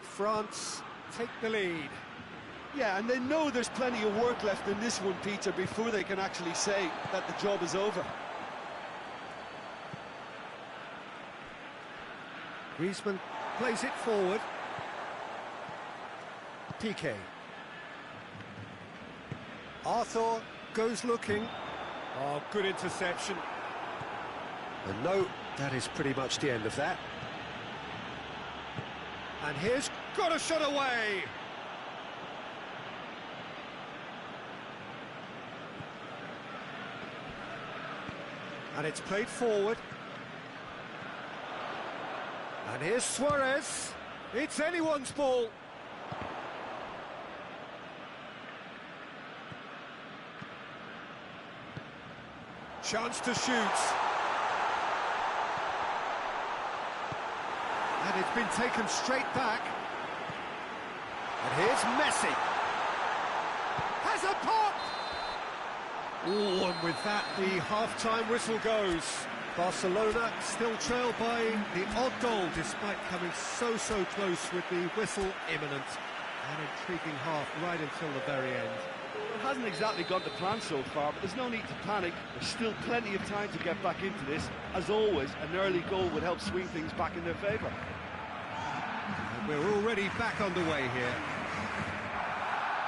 France take the lead. Yeah, and they know there's plenty of work left in this one, Peter, before they can actually say that the job is over. Griezmann plays it forward. Piqué. Arthur goes looking. Oh, good interception. And no, that is pretty much the end of that. And here's got a shot away. And it's played forward. And here's Suarez. It's anyone's ball. Chance to shoot. And it's been taken straight back. And here's Messi. Has a pop! Oh, and with that, the half-time whistle goes. Barcelona still trail by the odd goal, despite coming so close with the whistle imminent. An intriguing half right until the very end. It hasn't exactly gone to plan so far, but there's no need to panic. There's still plenty of time to get back into this. As always, an early goal would help swing things back in their favour. And we're already back underway here.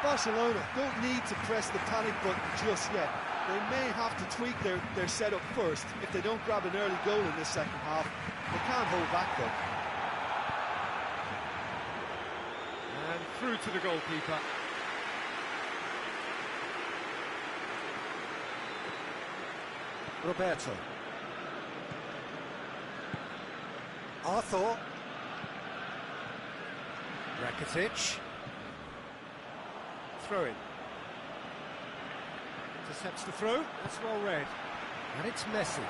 Barcelona don't need to press the panic button just yet. They may have to tweak their setup first. If they don't grab an early goal in this second half, they can't hold back though. And through to the goalkeeper. Roberto. Arthur. Rakitic. Throw in. Intercepts the throw. That's well read. And it's Messi.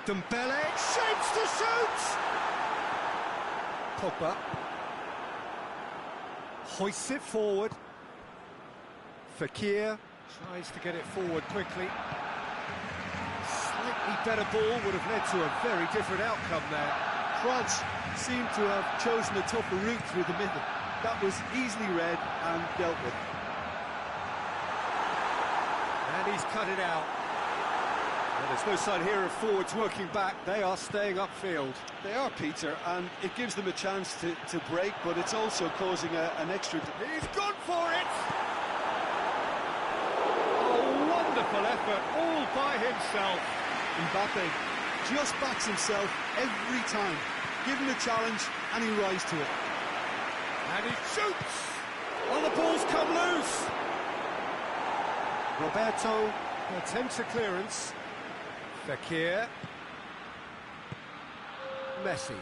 Dembele shapes to shoot! Pogba. Hoists it forward. Fekir tries to get it forward quickly. Slightly better ball would have led to a very different outcome there. France seemed to have chosen a tougher route through the middle. That was easily read and dealt with. And he's cut it out. Well, there's no sign here of forwards working back. They are staying upfield. They are, Peter, and it gives them a chance to break, but it's also causing an extra... He's gone for it! A wonderful effort, all by himself. Mbappe just backs himself every time. Give him a challenge and he rises to it. And he shoots! Well, the ball's come loose. Roberto attempts a clearance. Fekir. Messi.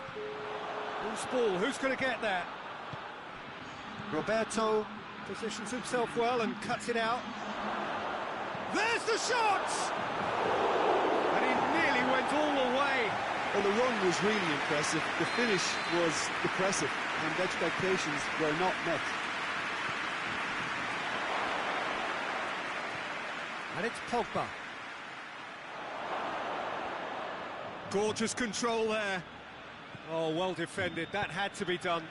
Loose ball, who's going to get that? Roberto positions himself well and cuts it out. There's the shot! And he nearly went all the way. Well, the run was really impressive. The finish was depressive, and expectations were not met. And it's Pogba. Gorgeous control there. Oh, well defended. That had to be done.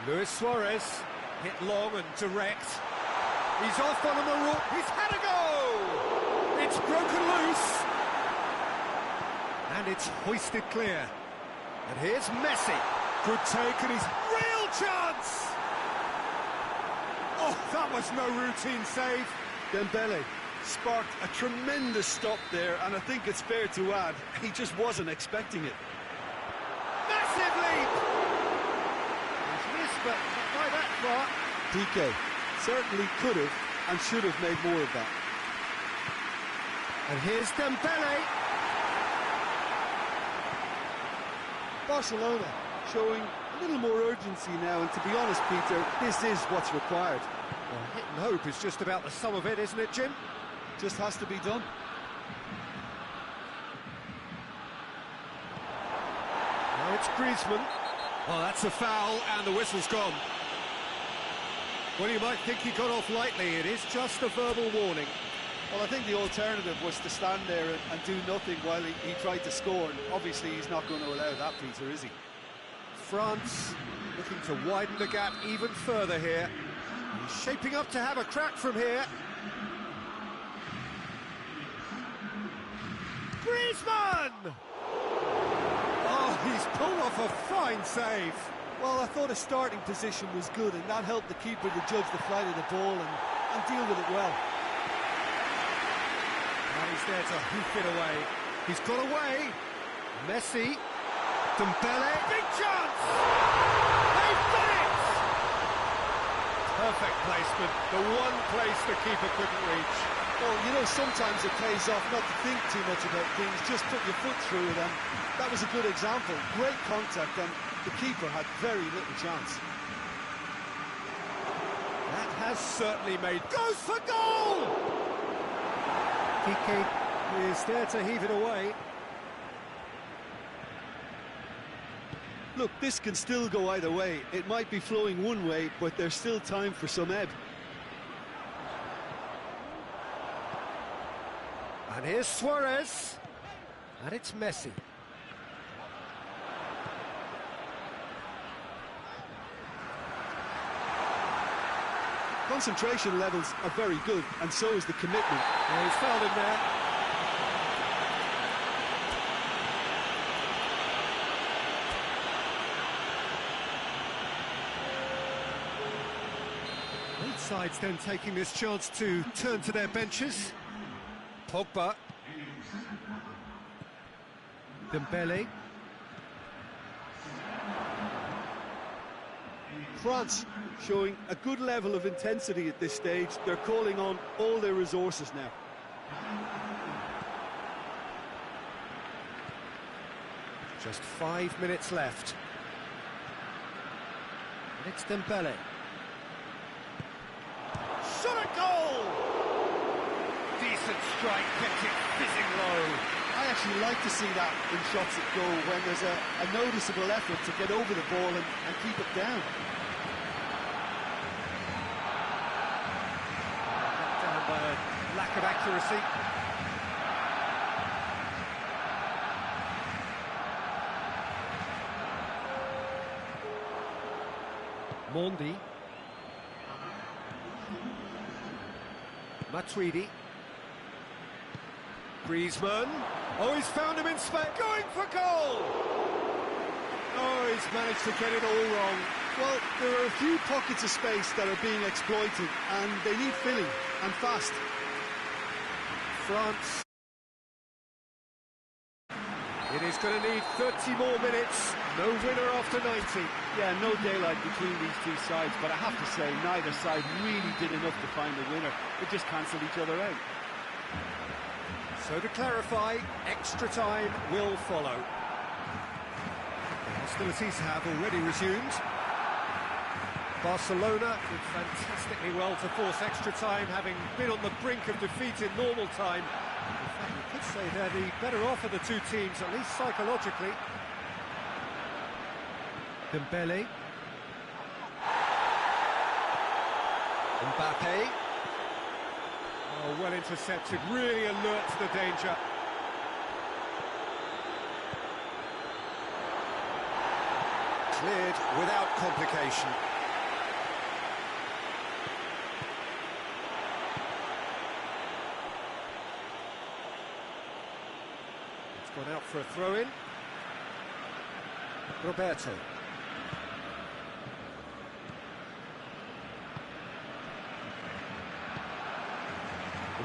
Luis Suarez, hit long and direct. He's off on a marauder. He's had a go! It's broken loose. And it's hoisted clear. And here's Messi. Good take and his real chance! Oh, that was no routine save. Dembele sparked a tremendous stop there, and I think it's fair to add, he just wasn't expecting it. Massive leap! He's missed, but not by that far. PK certainly could have and should have made more of that. And here's Dembele. Barcelona showing a little more urgency now, and to be honest, Peter, this is what's required. Well, hit and hope is just about the sum of it, isn't it, Jim? Just has to be done. Now it's Griezmann. Oh, that's a foul, and the whistle's gone. Well, you might think he got off lightly. It is just a verbal warning. Well, I think the alternative was to stand there and do nothing while he tried to score. And obviously, he's not going to allow that, Peter, is he? France looking to widen the gap even further here. He's shaping up to have a crack from here. Griezmann! Oh, he's pulled off a fine save. Well, I thought his starting position was good, and that helped the keeper to judge the flight of the ball and deal with it well. And he's there to hoof it away. He's got away. Messi. Dembele. Big chance! They've done it! Perfect placement. The one place the keeper couldn't reach. Well, you know, sometimes it pays off not to think too much about things, just put your foot through it, and that was a good example. Great contact, and the keeper had very little chance. That has certainly made... Goes for goal! Kike is there to heave it away. Look, this can still go either way. It might be flowing one way, but there's still time for some ebb. And here's Suarez. And it's Messi. Concentration levels are very good, and so is the commitment. Yeah, he's fouled him there. Both sides then taking this chance to turn to their benches. Pogba. Dembele. France showing a good level of intensity at this stage. They're calling on all their resources now. Just 5 minutes left. And it's Dembele. Shot a goal! Decent strike, kept it fizzing low. I actually like to see that in shots at goal, when there's a noticeable effort to get over the ball and keep it down. Down by a lack of accuracy. Mondi. Matuidi. Griezmann. Oh, he's found him in space. Going for goal! Oh, he's managed to get it all wrong. Well, there are a few pockets of space that are being exploited, and they need filling, and fast. France. It is going to need 30 more minutes. No winner after 90. Yeah, no daylight between these two sides, but I have to say, neither side really did enough to find a winner. They just cancelled each other out. So to clarify, extra time will follow. The hostilities have already resumed. Barcelona did fantastically well to force extra time, having been on the brink of defeat in normal time. In fact, you could say they're the better off of the two teams, at least psychologically. Dembele. Mbappe. Oh, well intercepted, really alert to the danger. Cleared without complication. It's gone out for a throw-in. Roberto.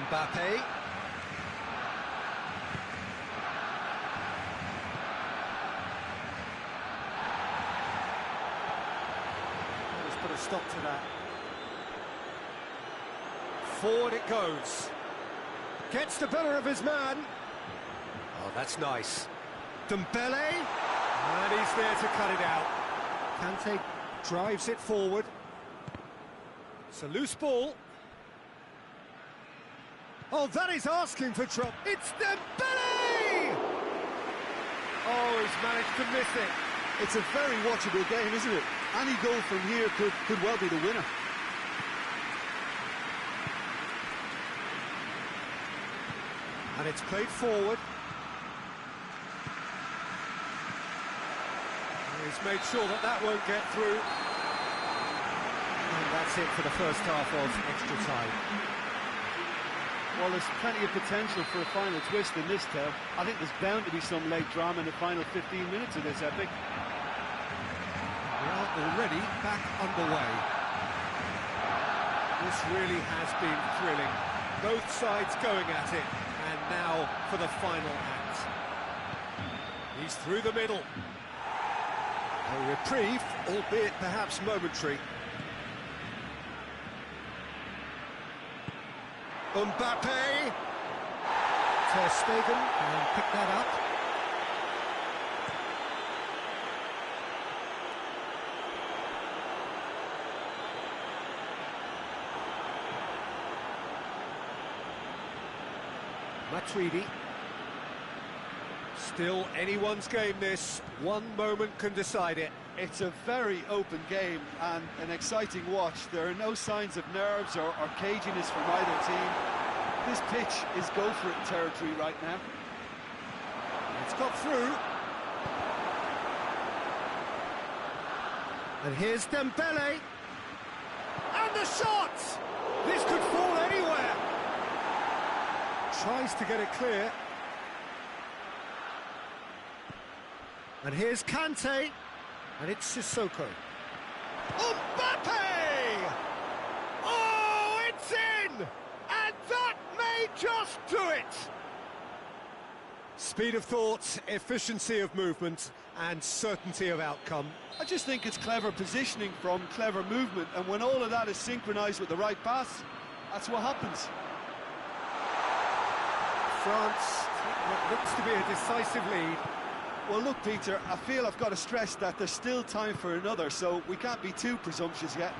Mbappe. Let's put a stop to that. Forward it goes. Gets the better of his man. Oh, that's nice. Dembele. And he's there to cut it out. Kante drives it forward. It's a loose ball. Oh, that is asking for trouble. It's Dembele! Oh, he's managed to miss it. It's a very watchable game, isn't it? Any goal from here could well be the winner. And it's played forward. And he's made sure that that won't get through. And that's it for the first half of extra time. Well, there's plenty of potential for a final twist in this tale. I think there's bound to be some late drama in the final 15 minutes of this epic. We are already back underway. This really has been thrilling. Both sides going at it, and now for the final act. He's through the middle. A reprieve, albeit perhaps momentary. Mbappe! Ter Stegen can pick that up. Matuidi. Still anyone's game this. One moment can decide it. It's a very open game and an exciting watch. There are no signs of nerves or caginess from either team. This pitch is go-for-it territory right now. It's got through. And here's Dembele. And the shot! This could fall anywhere. Tries to get it clear. And here's Kante. And it's Sissoko. Mbappe! Oh, it's in! And that may just do it! Speed of thought, efficiency of movement, and certainty of outcome. I just think it's clever positioning from clever movement, and when all of that is synchronised with the right pass, that's what happens. France, what looks to be a decisive lead. Well, look, Peter, I feel I've got to stress that there's still time for another, so we can't be too presumptuous yet.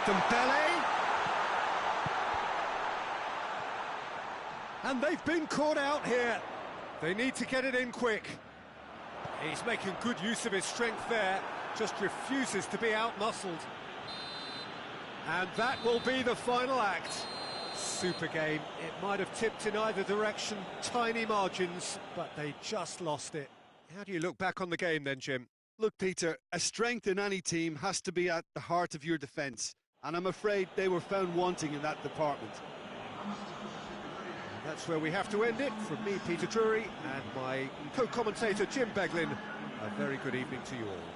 Dembele. And they've been caught out here. They need to get it in quick. He's making good use of his strength there, just refuses to be out-muscled. And that will be the final act. Super game. It might have tipped in either direction, tiny margins, but they just lost it. How do you look back on the game then, Jim? Look, Peter, a strength in any team has to be at the heart of your defence, and I'm afraid they were found wanting in that department. That's where we have to end it. From me, Peter Drury, and my co-commentator, Jim Beglin, a very good evening to you all.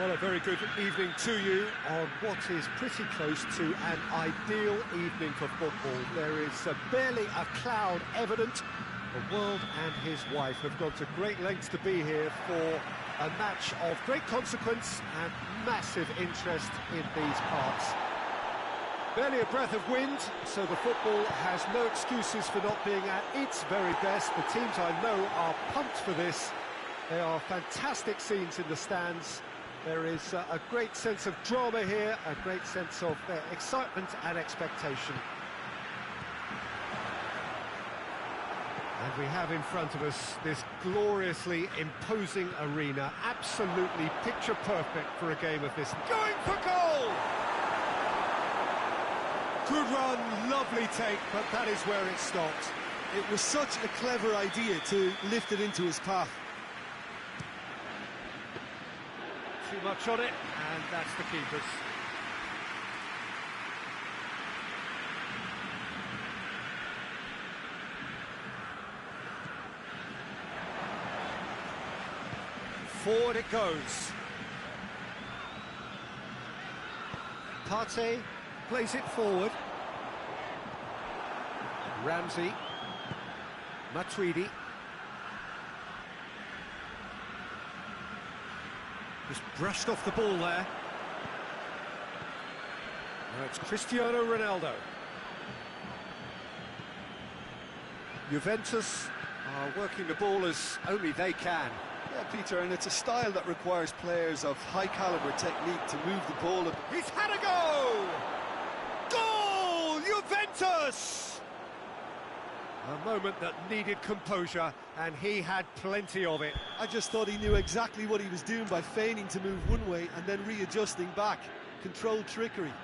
Well, a very good evening to you on what is pretty close to an ideal evening for football. There is barely a cloud evident. The world and his wife have gone to great lengths to be here for a match of great consequence and massive interest in these parts. Barely a breath of wind, so the football has no excuses for not being at its very best. The teams I know are pumped for this. There are fantastic scenes in the stands. There is a great sense of drama here, a great sense of excitement and expectation. And we have in front of us this gloriously imposing arena, absolutely picture perfect for a game of this. Going for goal! Good run, lovely take, but that is where it stopped. It was such a clever idea to lift it into his path. Too much on it, and that's the keeper's. Forward it goes. Partey plays it forward. Ramsey. Matuidi. Just brushed off the ball there. Now it's Cristiano Ronaldo. Juventus are working the ball as only they can. Yeah, Peter, and it's a style that requires players of high-caliber technique to move the ball. He's had a go! Goal! Juventus! A moment that needed composure, and he had plenty of it. I just thought he knew exactly what he was doing by feigning to move one way and then readjusting back. Controlled trickery.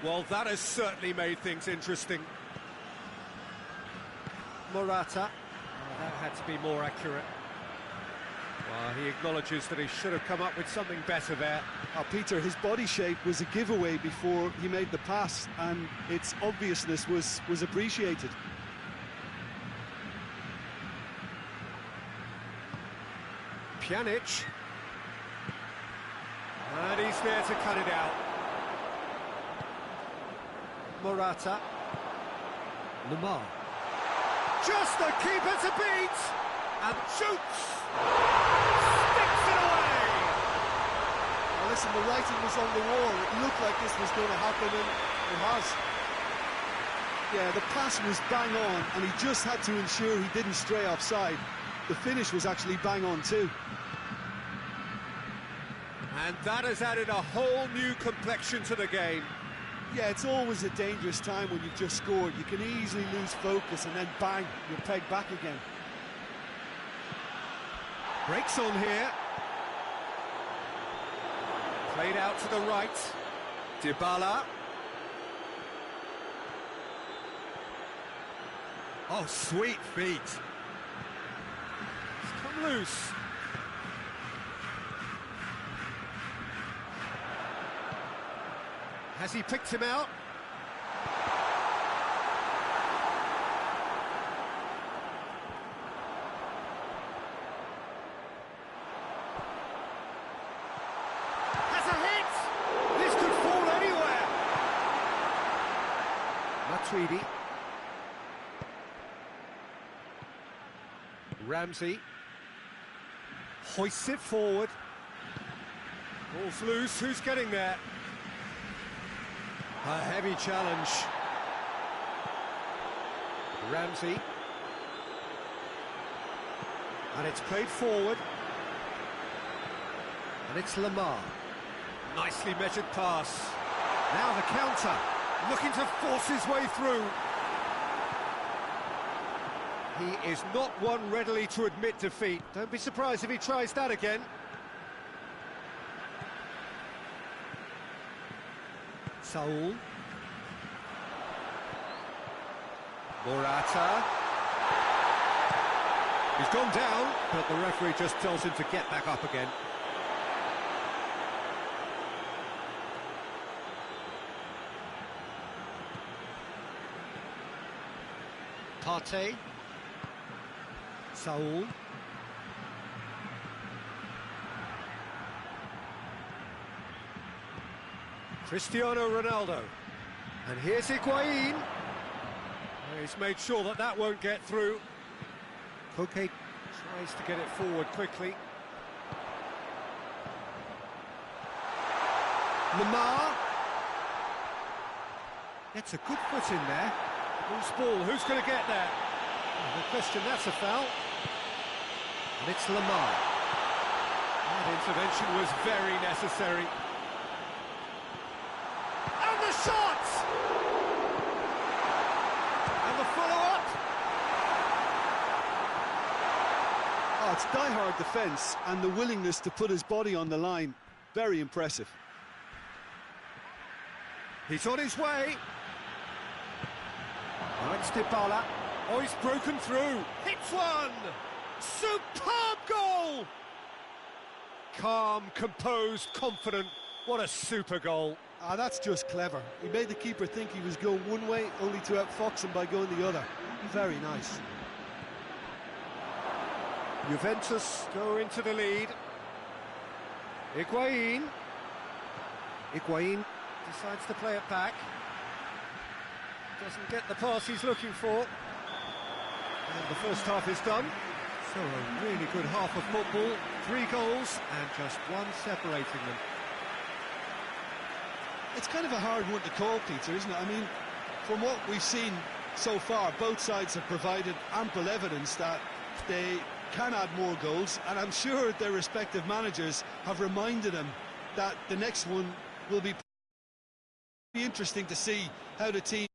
Well, that has certainly made things interesting. Morata. Oh, that had to be more accurate. Well, he acknowledges that he should have come up with something better there. Oh, Peter, his body shape was a giveaway before he made the pass, and its obviousness was appreciated. Pjanic. And he's there to cut it out. Morata. Lamar. Just the keeper to beat! And shoots! Sticks it away! Now listen, the writing was on the wall. It looked like this was going to happen, and it has. Yeah, the pass was bang on, and he just had to ensure he didn't stray offside. The finish was actually bang on too. And that has added a whole new complexion to the game. Yeah, it's always a dangerous time when you've just scored. You can easily lose focus and then bang, you're pegged back again. Breaks on here. Played out to the right. Dybala. Oh, sweet feet. It's come loose. Has he picked him out? Has a hit! This could fall anywhere! Matuidi. Ramsey. Hoists it forward. Ball's loose, who's getting there? A heavy challenge. Ramsey. And it's played forward. And it's Lamar. Nicely measured pass. Now the counter, looking to force his way through. He is not one readily to admit defeat. Don't be surprised if he tries that again. Saul. Morata. He's gone down, but the referee just tells him to get back up again. Partey. Saul. Cristiano Ronaldo. And here's Higuain. He's made sure that that won't get through. Koke tries to get it forward quickly. Lamar. Gets a good foot in there. Loose ball, who's going to get there? No question, that's a foul. And it's Lamar. That intervention was very necessary. And the shot! And the follow-up! Oh, it's die-hard defence and the willingness to put his body on the line. Very impressive. He's on his way. Now it's Dybala. Oh, he's broken through. Hits one! Superb goal! Calm, composed, confident. What a super goal. Ah, that's just clever. He made the keeper think he was going one way, only to outfox him by going the other. Very nice. Juventus go into the lead. Higuain. Higuain decides to play it back. Doesn't get the pass he's looking for. And the first half is done. So a really good half of football. 3 goals and just one separating them. It's kind of a hard one to call, Peter, isn't it? I mean, from what we've seen so far, both sides have provided ample evidence that they can add more goals, and I'm sure their respective managers have reminded them that the next one will be interesting to see how the team